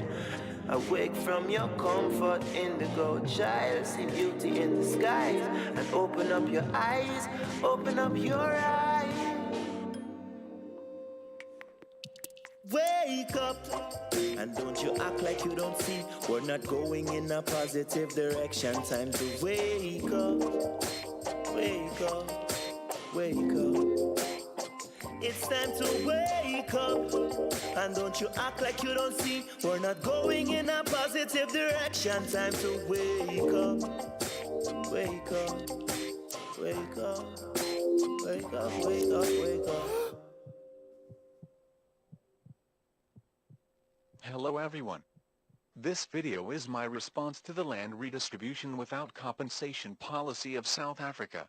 Awake from your comfort, indigo child. See beauty in the skies. And open up your eyes, open up your eyes. Wake up, and don't you act like you don't see. We're not going in a positive direction. Time to wake up, wake up, wake up. It's time to wake up, and don't you act like you don't see. We're not going in a positive direction. Time to wake up, wake up, wake up, wake up, wake up, wake up. Hello everyone. This video is my response to the land redistribution without compensation policy of South Africa.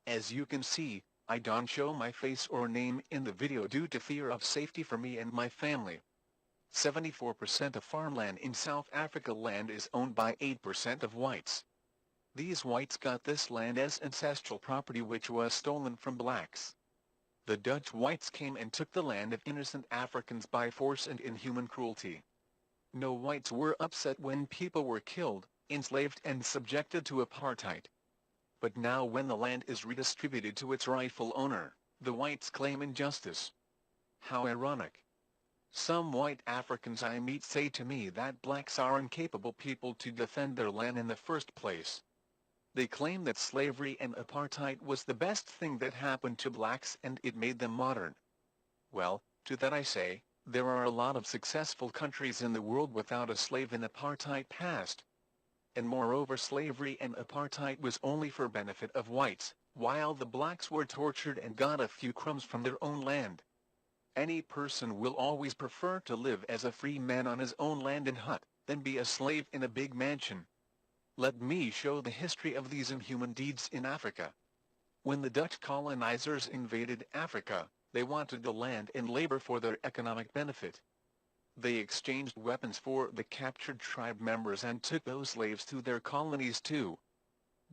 As you can see, I don't show my face or name in the video due to fear of safety for me and my family. 74% of farmland in South Africa land is owned by 8% of whites. These whites got this land as ancestral property which was stolen from blacks. The Dutch whites came and took the land of innocent Africans by force and inhuman cruelty. No whites were upset when people were killed, enslaved and subjected to apartheid. But now when the land is redistributed to its rightful owner, the whites claim injustice. How ironic. Some white Africans I meet say to me that blacks are incapable people to defend their land in the first place. They claim that slavery and apartheid was the best thing that happened to blacks and it made them modern. Well, to that I say, there are a lot of successful countries in the world without a slave and apartheid past. And moreover, slavery and apartheid was only for benefit of whites, while the blacks were tortured and got a few crumbs from their own land. Any person will always prefer to live as a free man on his own land and hut, than be a slave in a big mansion. Let me show the history of these inhuman deeds in Africa. When the Dutch colonizers invaded Africa, they wanted the land and labor for their economic benefit. They exchanged weapons for the captured tribe members and took those slaves to their colonies too.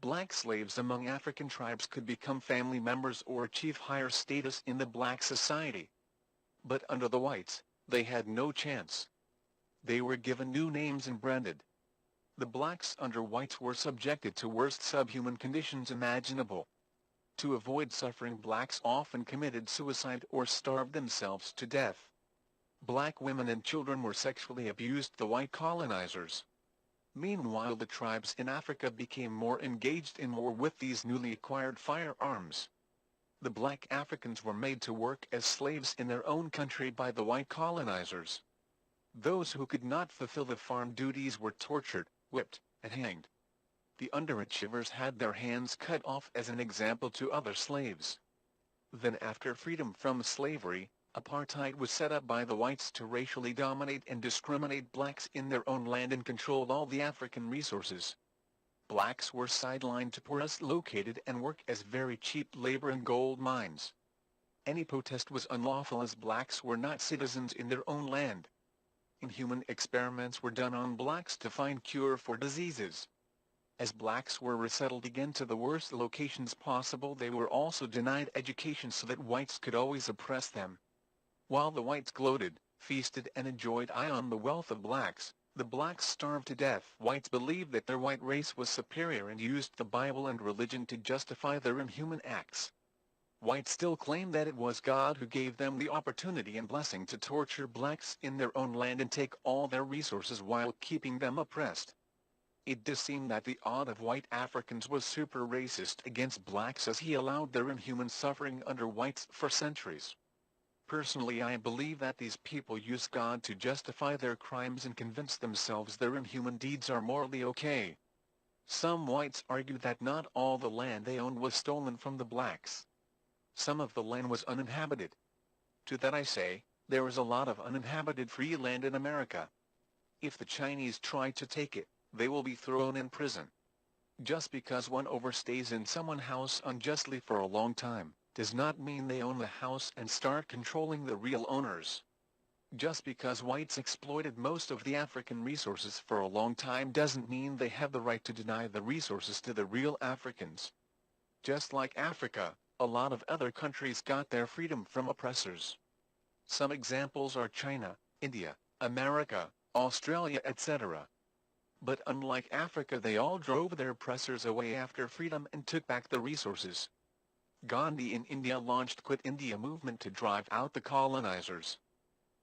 Black slaves among African tribes could become family members or achieve higher status in the black society. But under the whites, they had no chance. They were given new names and branded. The blacks under whites were subjected to worst subhuman conditions imaginable. To avoid suffering, blacks often committed suicide or starved themselves to death. Black women and children were sexually abused by the white colonizers. Meanwhile, the tribes in Africa became more engaged in war with these newly acquired firearms. The black Africans were made to work as slaves in their own country by the white colonizers. Those who could not fulfill the farm duties were tortured, whipped, and hanged. The underachievers had their hands cut off as an example to other slaves. Then after freedom from slavery, apartheid was set up by the whites to racially dominate and discriminate blacks in their own land and control all the African resources. Blacks were sidelined to Puss located and work as very cheap labor in gold mines. Any protest was unlawful as blacks were not citizens in their own land. Inhuman experiments were done on blacks to find cure for diseases. As blacks were resettled again to the worst locations possible, they were also denied education so that whites could always oppress them. While the whites gloated, feasted and enjoyed on the wealth of blacks, the blacks starved to death. Whites believed that their white race was superior and used the Bible and religion to justify their inhuman acts. Whites still claim that it was God who gave them the opportunity and blessing to torture blacks in their own land and take all their resources while keeping them oppressed. It does seem that the odd of white Africans was super racist against blacks as he allowed their inhuman suffering under whites for centuries. Personally, I believe that these people use God to justify their crimes and convince themselves their inhuman deeds are morally okay. Some whites argue that not all the land they owned was stolen from the blacks. Some of the land was uninhabited. To that I say, there is a lot of uninhabited free land in America. If the Chinese try to take it, they will be thrown in prison. Just because one overstays in someone's house unjustly for a long time, does not mean they own the house and start controlling the real owners. Just because whites exploited most of the African resources for a long time doesn't mean they have the right to deny the resources to the real Africans. Just like Africa, a lot of other countries got their freedom from oppressors. Some examples are China, India, America, Australia, etc. But unlike Africa, they all drove their oppressors away after freedom and took back the resources. Gandhi in India launched Quit India movement to drive out the colonizers.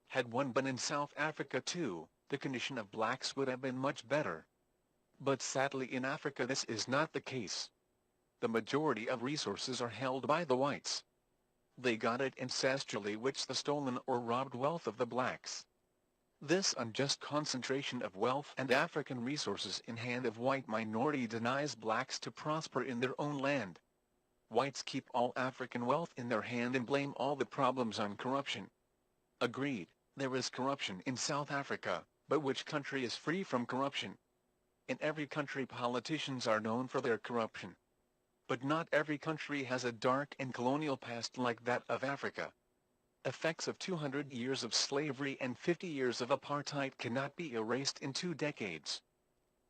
Had one been in South Africa too, the condition of blacks would have been much better. But sadly in Africa this is not the case. The majority of resources are held by the whites. They got it ancestrally, which the stolen or robbed wealth of the blacks. This unjust concentration of wealth and African resources in hand of white minority denies blacks to prosper in their own land. Whites keep all African wealth in their hand and blame all the problems on corruption. Agreed, there is corruption in South Africa, but which country is free from corruption? In every country politicians are known for their corruption. But not every country has a dark and colonial past like that of Africa. Effects of 200 years of slavery and 50 years of apartheid cannot be erased in 2 decades.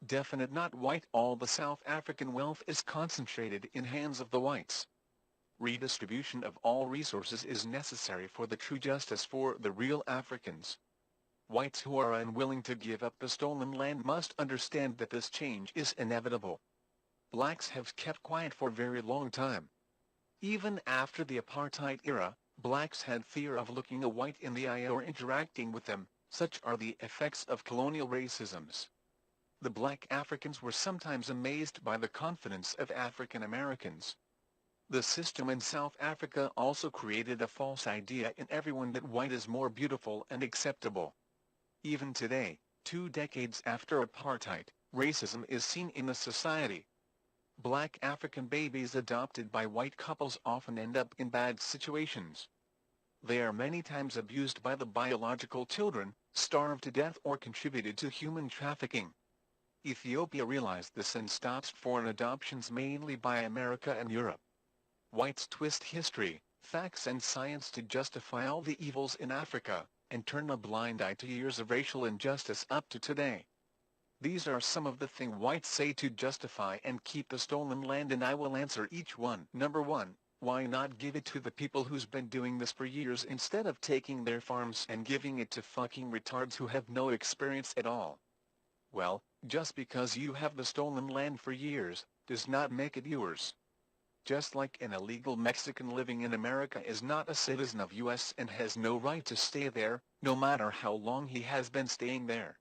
Definite not white, all the South African wealth is concentrated in hands of the whites. Redistribution of all resources is necessary for the true justice for the real Africans. Whites who are unwilling to give up the stolen land must understand that this change is inevitable. Blacks have kept quiet for a very long time. Even after the apartheid era, blacks had fear of looking a white in the eye or interacting with them. Such are the effects of colonial racisms. The black Africans were sometimes amazed by the confidence of African Americans. The system in South Africa also created a false idea in everyone that white is more beautiful and acceptable. Even today, 2 decades after apartheid, racism is seen in the society. Black African babies adopted by white couples often end up in bad situations. They are many times abused by the biological children, starved to death or contributed to human trafficking. Ethiopia realized this and stopped foreign adoptions mainly by America and Europe. Whites twist history, facts and science to justify all the evils in Africa, and turn a blind eye to years of racial injustice up to today. These are some of the things whites say to justify and keep the stolen land, and I will answer each one. Number 1. Why not give it to the people who's been doing this for years instead of taking their farms and giving it to fucking retards who have no experience at all? Well, just because you have the stolen land for years, does not make it yours. Just like an illegal Mexican living in America is not a citizen of US and has no right to stay there, no matter how long he has been staying there.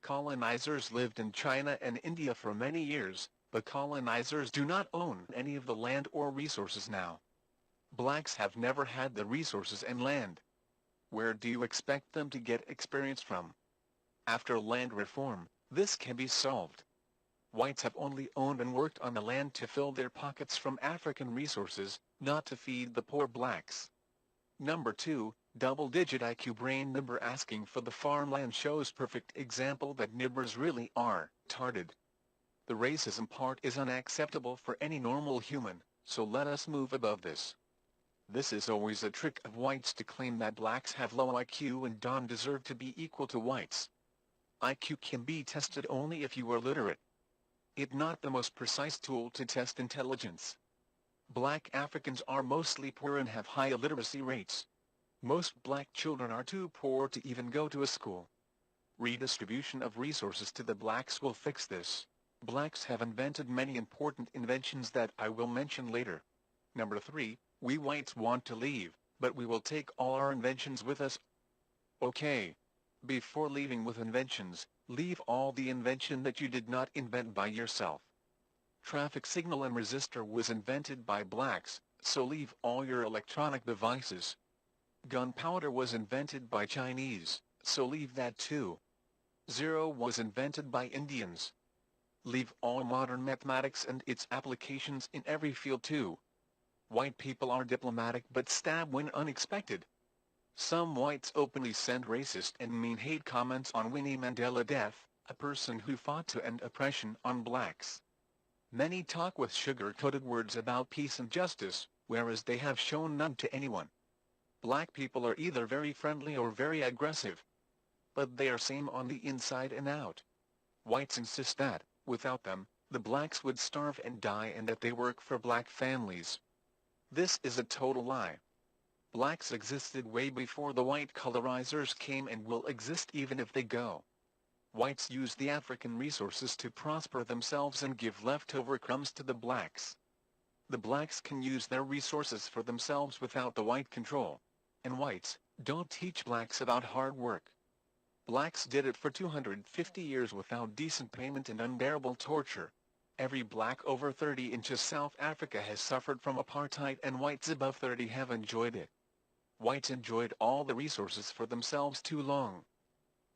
Colonizers lived in China and India for many years, but colonizers do not own any of the land or resources now. Blacks have never had the resources and land. Where do you expect them to get experience from? After land reform, this can be solved. Whites have only owned and worked on the land to fill their pockets from African resources, not to feed the poor blacks. Number 2, double-digit IQ brain nibber asking for the farmland shows perfect example that nibbers really are retarded. The racism part is unacceptable for any normal human, so let us move above this. This is always a trick of whites to claim that blacks have low IQ and don't deserve to be equal to whites. IQ can be tested only if you are literate. It's not the most precise tool to test intelligence. Black Africans are mostly poor and have high illiteracy rates. Most black children are too poor to even go to a school. Redistribution of resources to the blacks will fix this. Blacks have invented many important inventions that I will mention later. Number 3, we whites want to leave, but we will take all our inventions with us. Okay. Before leaving with inventions, leave all the invention that you did not invent by yourself. Traffic signal and resistor was invented by blacks, so leave all your electronic devices. Gunpowder was invented by Chinese, so leave that too. Zero was invented by Indians. Leave all modern mathematics and its applications in every field too. White people are diplomatic but stab when unexpected. Some whites openly send racist and mean hate comments on Winnie Mandela death, a person who fought to end oppression on blacks. Many talk with sugar-coated words about peace and justice, whereas they have shown none to anyone. Black people are either very friendly or very aggressive. But they are same on the inside and out. Whites insist that, without them, the blacks would starve and die and that they work for black families. This is a total lie. Blacks existed way before the white colonizers came and will exist even if they go. Whites use the African resources to prosper themselves and give leftover crumbs to the blacks. The blacks can use their resources for themselves without the white control. And whites don't teach blacks about hard work. Blacks did it for 250 years without decent payment and unbearable torture. Every black over 30 in South Africa has suffered from apartheid, and whites above 30 have enjoyed it. Whites enjoyed all the resources for themselves too long.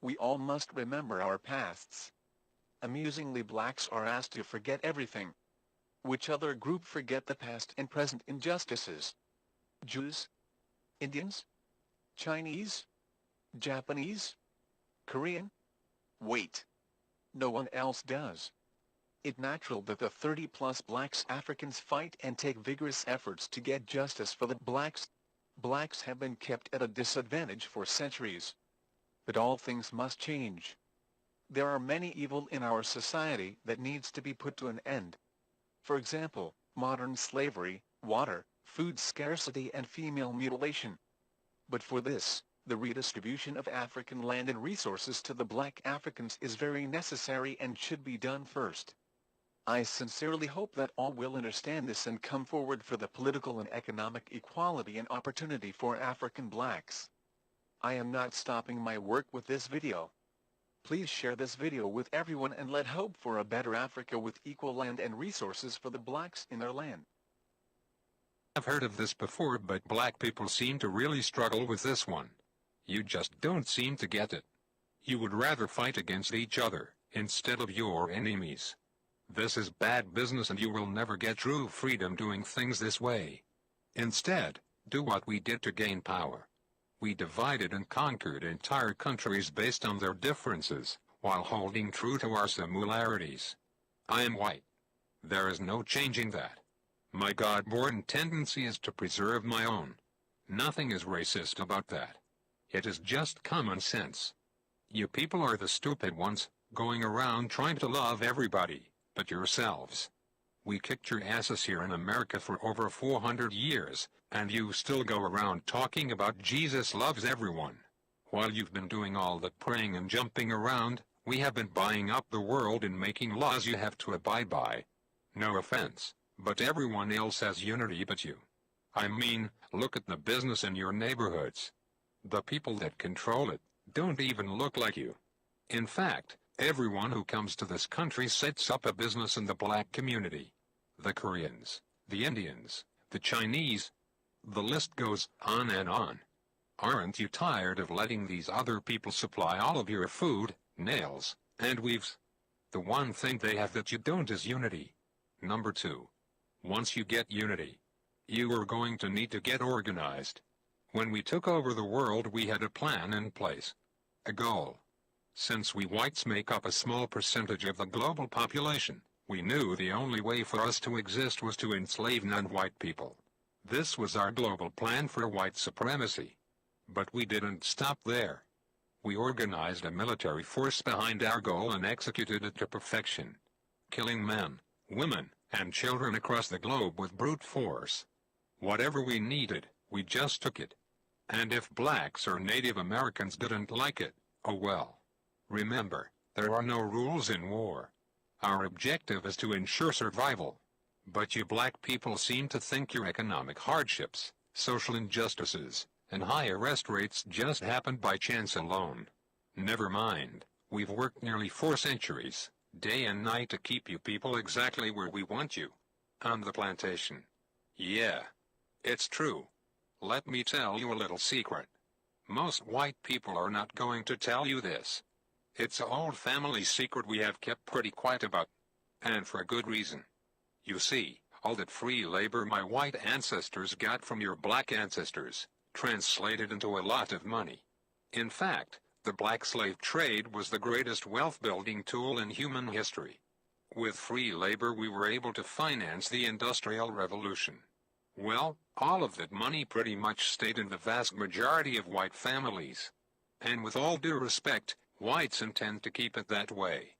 We all must remember our pasts. Amusingly, blacks are asked to forget everything. Which other group forget the past and present injustices? Jews? Indians? Chinese? Japanese? Korean? Wait. No one else does. It's natural that the 30+ blacks Africans fight and take vigorous efforts to get justice for the blacks. Blacks have been kept at a disadvantage for centuries. But all things must change. There are many evil in our society that needs to be put to an end. For example, modern slavery, water, food scarcity and female mutilation. But for this, The redistribution of African land and resources to the black Africans is very necessary and should be done first. I sincerely hope that all will understand this and come forward for the political and economic equality and opportunity for African blacks. I am not stopping my work with this video. Please share this video with everyone and let hope for a better Africa with equal land and resources for the blacks in their land. I've heard of this before, but black people seem to really struggle with this one. You just don't seem to get it. You would rather fight against each other, instead of your enemies. This is bad business and you will never get true freedom doing things this way. Instead, do what we did to gain power. We divided and conquered entire countries based on their differences, while holding true to our similarities. I am white. There is no changing that. My God-born tendency is to preserve my own. Nothing is racist about that. It is just common sense. You people are the stupid ones, going around trying to love everybody but yourselves. We kicked your asses here in America for over 400 years, and you still go around talking about Jesus loves everyone. While you've been doing all that praying and jumping around, we have been buying up the world and making laws you have to abide by. No offense, but everyone else has unity but you. I mean, look at the business in your neighborhoods. The people that control it don't even look like you. In fact, everyone who comes to this country sets up a business in the black community. The Koreans, the Indians, the Chinese. The list goes on and on. Aren't you tired of letting these other people supply all of your food, nails, and weaves? The one thing they have that you don't is unity. Number 2. Once you get unity, you are going to need to get organized. When we took over the world, we had a plan in place. A goal. Since we whites make up a small percentage of the global population, we knew the only way for us to exist was to enslave non-white people. This was our global plan for white supremacy. But we didn't stop there. We organized a military force behind our goal and executed it to perfection. Killing men, women, and children across the globe with brute force. Whatever we needed, we just took it. And if blacks or Native Americans didn't like it, oh well. Remember, there are no rules in war. Our objective is to ensure survival. But you black people seem to think your economic hardships, social injustices, and high arrest rates just happened by chance alone. Never mind, we've worked nearly 4 centuries, day and night to keep you people exactly where we want you. On the plantation. Yeah. It's true. Let me tell you a little secret. Most white people are not going to tell you this. It's an old family secret we have kept pretty quiet about. And for a good reason. You see, all that free labor my white ancestors got from your black ancestors, translated into a lot of money. In fact, the black slave trade was the greatest wealth-building tool in human history. With free labor we were able to finance the Industrial Revolution. Well, all of that money pretty much stayed in the vast majority of white families. And with all due respect, whites intend to keep it that way.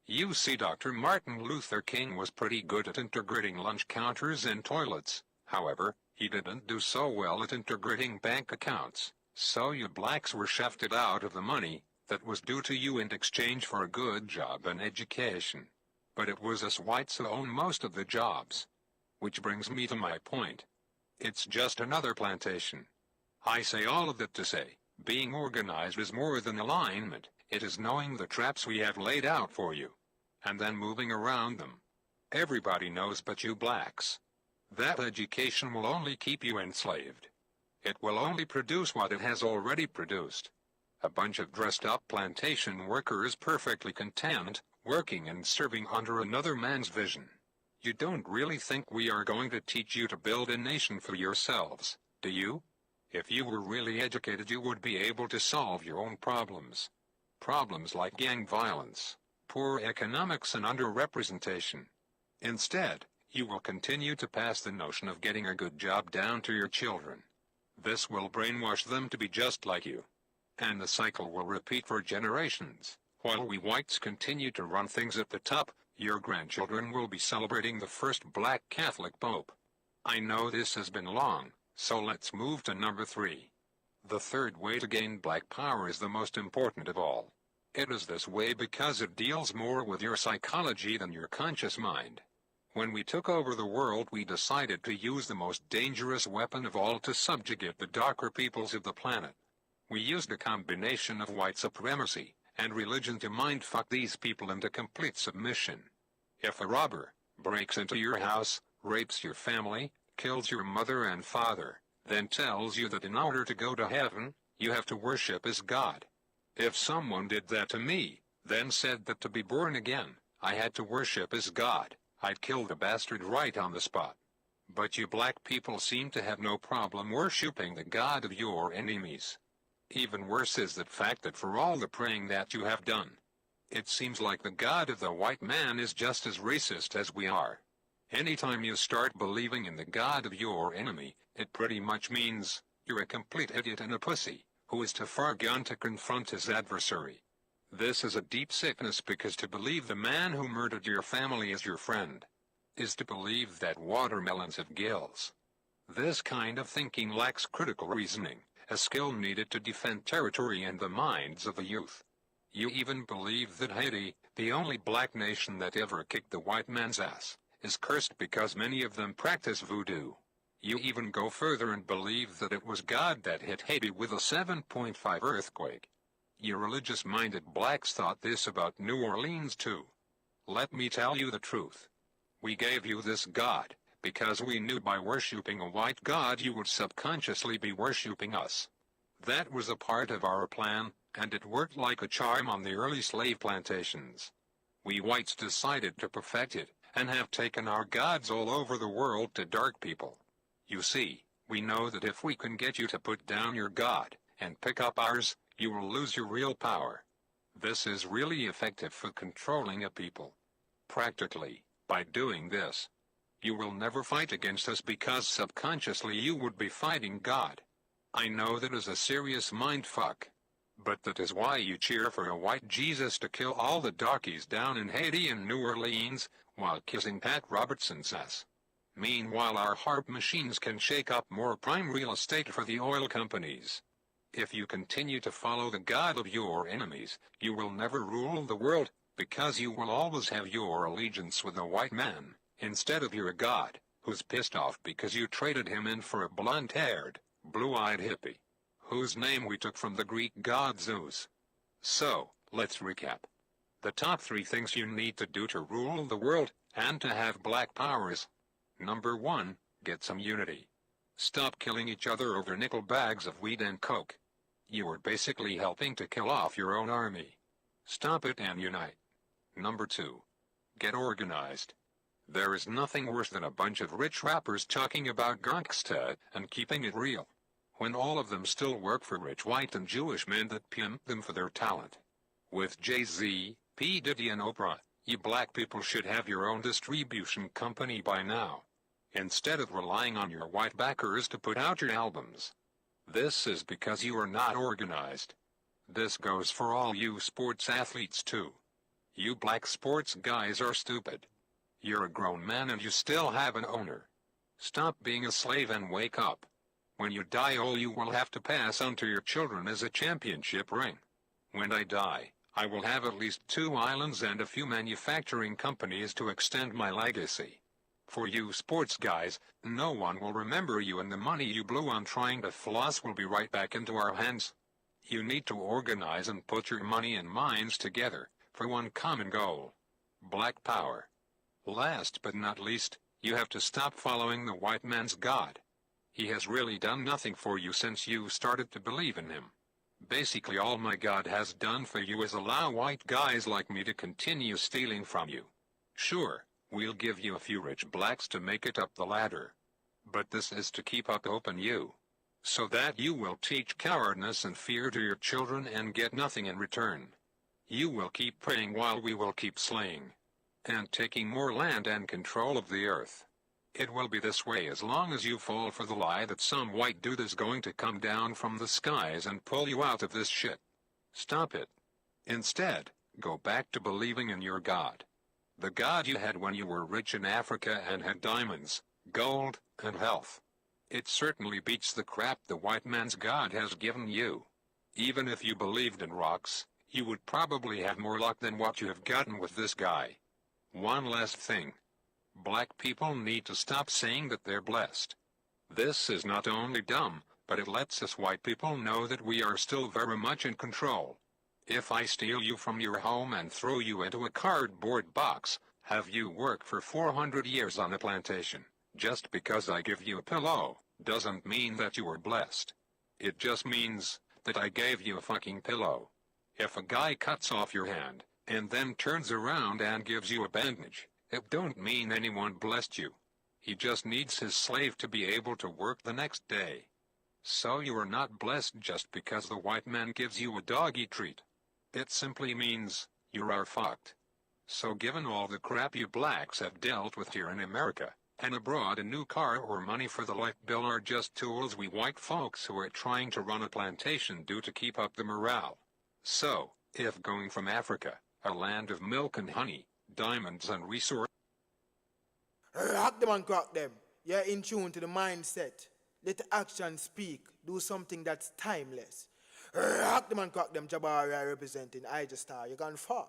You see, Dr. Martin Luther King was pretty good at integrating lunch counters and toilets. However, he didn't do so well at integrating bank accounts. So you blacks were shafted out of the money that was due to you in exchange for a good job and education. But it was us whites who owned most of the jobs. Which brings me to my point. It's just another plantation. I say all of that to say, being organized is more than alignment. It is knowing the traps we have laid out for you, and then moving around them. Everybody knows but you blacks. That education will only keep you enslaved. It will only produce what it has already produced. A bunch of dressed-up plantation workers perfectly content, working and serving under another man's vision. You don't really think we are going to teach you to build a nation for yourselves, do you? If you were really educated, you would be able to solve your own problems. Problems like gang violence, poor economics and underrepresentation. Instead, you will continue to pass the notion of getting a good job down to your children. This will brainwash them to be just like you. And the cycle will repeat for generations. While we whites continue to run things at the top, your grandchildren will be celebrating the first black Catholic Pope. I know this has been long, so let's move to number 3. The third way to gain black power is the most important of all. It is this way because it deals more with your psychology than your conscious mind. When we took over the world, we decided to use the most dangerous weapon of all to subjugate the darker peoples of the planet. We used a combination of white supremacy and religion to mindfuck these people into complete submission. If a robber breaks into your house, rapes your family, kills your mother and father, then tells you that in order to go to heaven, you have to worship as God. If someone did that to me, then said that to be born again, I had to worship as God, I'd kill the bastard right on the spot. But you black people seem to have no problem worshipping the God of your enemies. Even worse is the fact that for all the praying that you have done, it seems like the God of the white man is just as racist as we are. Anytime you start believing in the God of your enemy, it pretty much means you're a complete idiot and a pussy who is too far gone to confront his adversary. This is a deep sickness, because to believe the man who murdered your family is your friend is to believe that watermelons have gills. This kind of thinking lacks critical reasoning, a skill needed to defend territory and the minds of the youth. You even believe that Haiti, the only black nation that ever kicked the white man's ass, is cursed because many of them practice voodoo. You even go further and believe that it was God that hit Haiti with a 7.5 earthquake. You religious-minded blacks thought this about New Orleans too. Let me tell you the truth. We gave you this God because we knew by worshipping a white God you would subconsciously be worshipping us. That was a part of our plan, and it worked like a charm on the early slave plantations. We whites decided to perfect it, and have taken our gods all over the world to dark people. You see, we know that if we can get you to put down your God and pick up ours, you will lose your real power. This is really effective for controlling a people. Practically, by doing this, you will never fight against us because subconsciously you would be fighting God. I know that is a serious mindfuck, but that is why you cheer for a white Jesus to kill all the darkies down in Haiti and New Orleans, while kissing Pat Robertson's ass. Meanwhile, our harp machines can shake up more prime real estate for the oil companies. If you continue to follow the God of your enemies, you will never rule the world, because you will always have your allegiance with the white man, instead of your God, who's pissed off because you traded him in for a blonde-haired, blue-eyed hippie, whose name we took from the Greek god Zeus. So, let's recap. The top 3 things you need to do to rule the world, and to have black powers. Number 1, get some unity. Stop killing each other over nickel bags of weed and coke. You are basically helping to kill off your own army. Stop it and unite. Number 2, get organized. There is nothing worse than a bunch of rich rappers talking about gangsta and keeping it real, when all of them still work for rich white and Jewish men that pimp them for their talent. With Jay-Z, P. Diddy and Oprah, you black people should have your own distribution company by now, instead of relying on your white backers to put out your albums. This is because you are not organized. This goes for all you sports athletes too. You black sports guys are stupid. You're a grown man and you still have an owner. Stop being a slave and wake up. When you die, all you will have to pass on to your children is a championship ring. When I die, I will have at least 2 islands and a few manufacturing companies to extend my legacy. For you sports guys, no one will remember you, and the money you blew on trying to floss will be right back into our hands. You need to organize and put your money and minds together for one common goal: black power. Last but not least, you have to stop following the white man's God. He has really done nothing for you since you started to believe in him. Basically, all my God has done for you is allow white guys like me to continue stealing from you. Sure, we'll give you a few rich blacks to make it up the ladder, but this is to keep up hope in you, so that you will teach cowardness and fear to your children and get nothing in return. You will keep praying while we will keep slaying and taking more land and control of the earth. It will be this way as long as you fall for the lie that some white dude is going to come down from the skies and pull you out of this shit. Stop it. Instead, go back to believing in your God. The God you had when you were rich in Africa and had diamonds, gold, and health. It certainly beats the crap the white man's God has given you. Even if you believed in rocks, you would probably have more luck than what you have gotten with this guy. One last thing. Black people need to stop saying that they're blessed. This is not only dumb, but it lets us white people know that we are still very much in control. If I steal you from your home and throw you into a cardboard box, have you work for 400 years on a plantation, just because I give you a pillow, doesn't mean that you were blessed. It just means that I gave you a fucking pillow. If a guy cuts off your hand, and then turns around and gives you a bandage, it don't mean anyone blessed you. He just needs his slave to be able to work the next day. So you are not blessed just because the white man gives you a doggy treat. It simply means you are fucked. So given all the crap you blacks have dealt with here in America, and abroad, a new car or money for the light bill are just tools we white folks who are trying to run a plantation do to keep up the morale. So, if going from Africa, a land of milk and honey, diamonds and resources. Rock them and crack them. You're in tune to the mindset. Let the action speak. Do something that's timeless. Rock them and crack them. Jabari representing YardSlangz. You're gone far.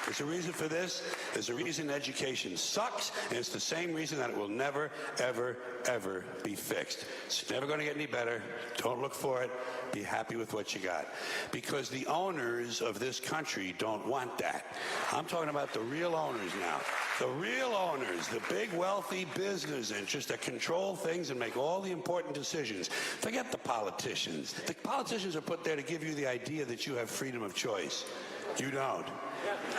There's a reason for this. There's a reason education sucks, and it's the same reason that it will never, ever, ever be fixed. It's never going to get any better. Don't look for it. Be happy with what you got. Because the owners of this country don't want that. I'm talking about the real owners now. The real owners, the big wealthy business interests that control things and make all the important decisions. Forget the politicians. The politicians are put there to give you the idea that you have freedom of choice. You don't.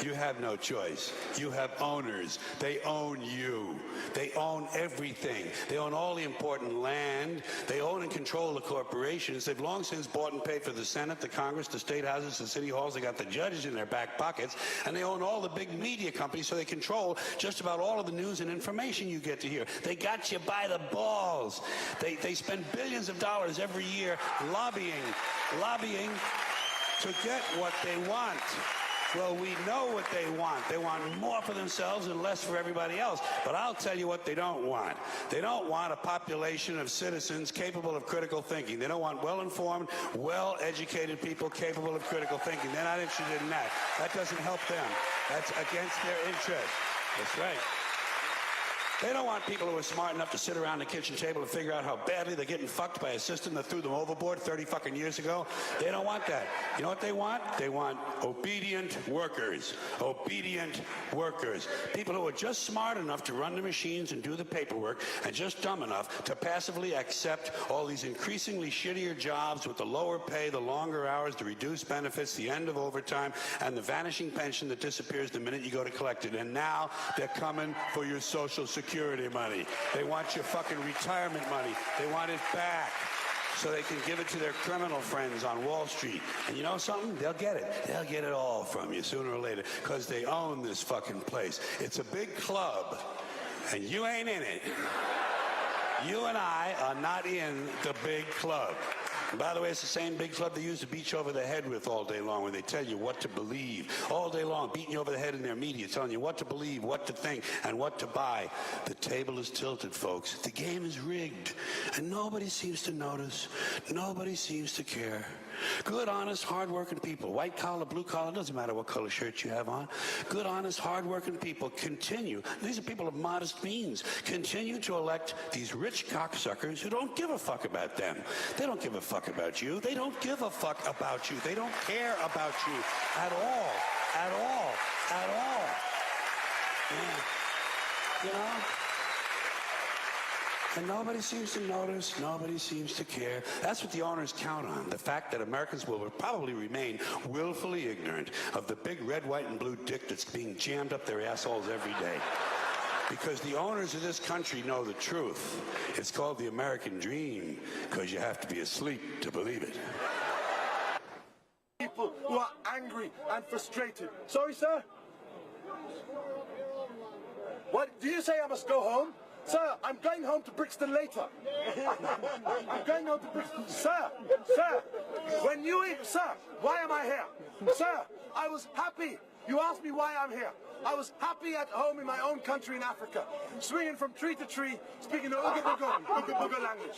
You have no choice. You have owners. They own you. They own everything. They own all the important land. They own and control the corporations. They've long since bought and paid for the Senate, the Congress, the state houses, the city halls. They got the judges in their back pockets. And they own all the big media companies, so they control just about all of the news and information you get to hear. They got you by the balls. They spend billions of dollars every year lobbying to get what they want. Well, we know what they want. They want more for themselves and less for everybody else. But I'll tell you what they don't want. They don't want a population of citizens capable of critical thinking. They don't want well-informed, well-educated people capable of critical thinking. They're not interested in that. That doesn't help them. That's against their interest. That's right. They don't want people who are smart enough to sit around the kitchen table and figure out how badly they're getting fucked by a system that threw them overboard 30 fucking years ago. They don't want that. You know what they want? They want obedient workers. Obedient workers. People who are just smart enough to run the machines and do the paperwork and just dumb enough to passively accept all these increasingly shittier jobs with the lower pay, the longer hours, the reduced benefits, the end of overtime, and the vanishing pension that disappears the minute you go to collect it. And now they're coming for your Social Security money. They want your fucking retirement money. They want it back so they can give it to their criminal friends on Wall Street. And you know something? They'll get it. They'll get it all from you sooner or later because they own this fucking place. It's a big club, and you ain't in it. You and I are not in the big club. And by the way, it's the same big club they use to beat you over the head with all day long when they tell you what to believe. All day long, beating you over the head in their media, telling you what to believe, what to think, and what to buy. The table is tilted, folks. The game is rigged. And nobody seems to notice. Nobody seems to care. Good, honest, hard-working people, white collar, blue collar, doesn't matter what color shirt you have on. Good, honest, hard-working people continue. These are people of modest means. Continue to elect these rich cocksuckers who don't give a fuck about them. They don't give a fuck about you. They don't give a fuck about you. They don't care about you at all. At all. At all. Yeah. You know? And nobody seems to notice, nobody seems to care. That's what the owners count on, the fact that Americans will probably remain willfully ignorant of the big red, white, and blue dick that's being jammed up their assholes every day. Because the owners of this country know the truth. It's called the American dream, because you have to be asleep to believe it. People who are angry and frustrated. Sorry, sir? What, do you say I must go home? Sir, I'm going home to Brixton later. I'm going home to Brixton. Sir, sir, when you eat, sir, why am I here? Sir, I was happy. You asked me why I'm here. I was happy at home in my own country in Africa, swinging from tree to tree, speaking the Uga language.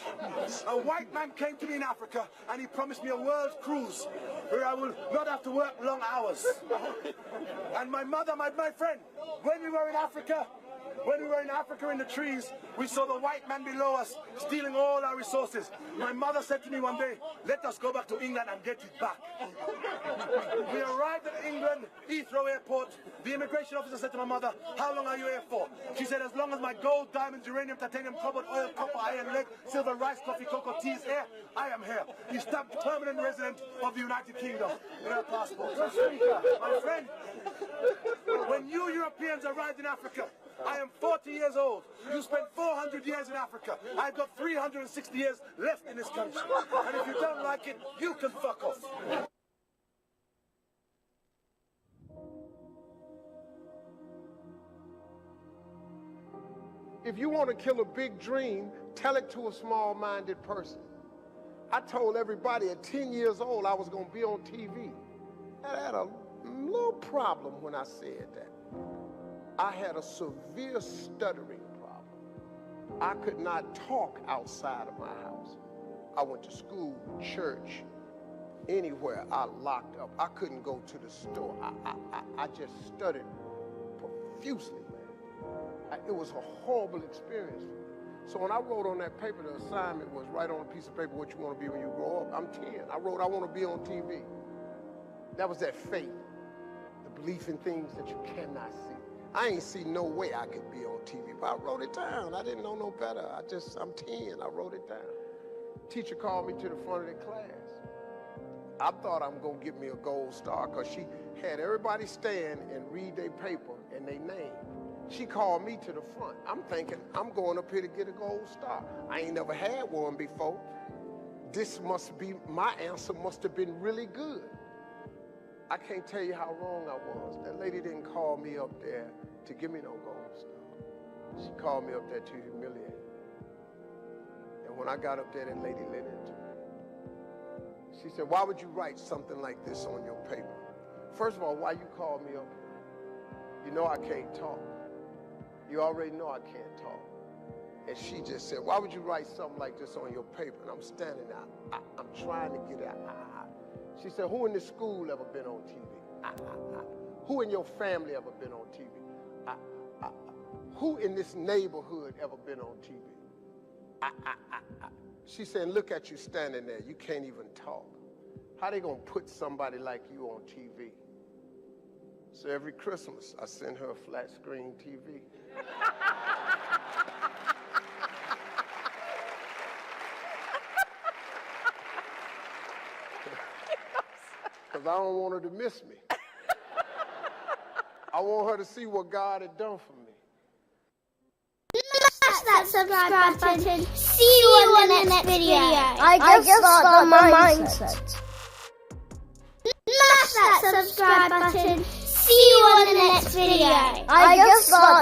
A white man came to me in Africa and he promised me a world cruise where I will not have to work long hours. And my mother, my friend, when we were in Africa in the trees, we saw the white man below us stealing all our resources. My mother said to me one day, let us go back to England and get it back. We arrived at England, Heathrow Airport. The immigration officer said to my mother, how long are you here for? She said, as long as my gold, diamonds, uranium, titanium, cobalt, oil, copper, iron, lead, silver, rice, coffee, cocoa, tea is here, I am here. You stamped permanent resident of the United Kingdom in our passport. My friend, when you Europeans arrived in Africa, I am 40 years old. You spent 400 years in Africa. I've got 360 years left in this country. And if you don't like it, you can fuck off. If you want to kill a big dream, tell it to a small-minded person. I told everybody at 10 years old I was going to be on TV. I had a little problem when I said that. I had a severe stuttering problem. I could not talk outside of my house. I went to school, church, anywhere. I locked up. I couldn't go to the store. I just stuttered profusely, man. It was a horrible experience for me. So when I wrote on that paper, the assignment was write on a piece of paper what you want to be when you grow up. I'm 10. I wrote I want to be on TV. That was that faith, the belief in things that you cannot see. I ain't see no way I could be on TV, but I wrote it down. I didn't know no better. I'm 10, I wrote it down. Teacher called me to the front of the class. I thought I'm gonna get me a gold star because she had everybody stand and read their paper and their name. She called me to the front. I'm thinking, I'm going up here to get a gold star. I ain't never had one before. This must be, my answer must have been really good. I can't tell you how wrong I was. That lady didn't call me up there to give me no gold star. She called me up there to humiliate me. And when I got up there, that lady lit into me. She said, why would you write something like this on your paper? First of all, why you called me up here? You know I can't talk. You already know I can't talk. And she just said, why would you write something like this on your paper? And I'm standing there. I'm trying to get out. She said, who in this school ever been on TV? Who in your family ever been on TV? Who in this neighborhood ever been on TV? She said, look at you standing there. You can't even talk. How they gonna put somebody like you on TV? So every Christmas, I send her a flat screen TV. Because I don't want her to miss me. I want her to see what God had done for me. Smash that subscribe button. See you on the next video. I just got the mindset. Smash that subscribe button. See you on the next video. I just got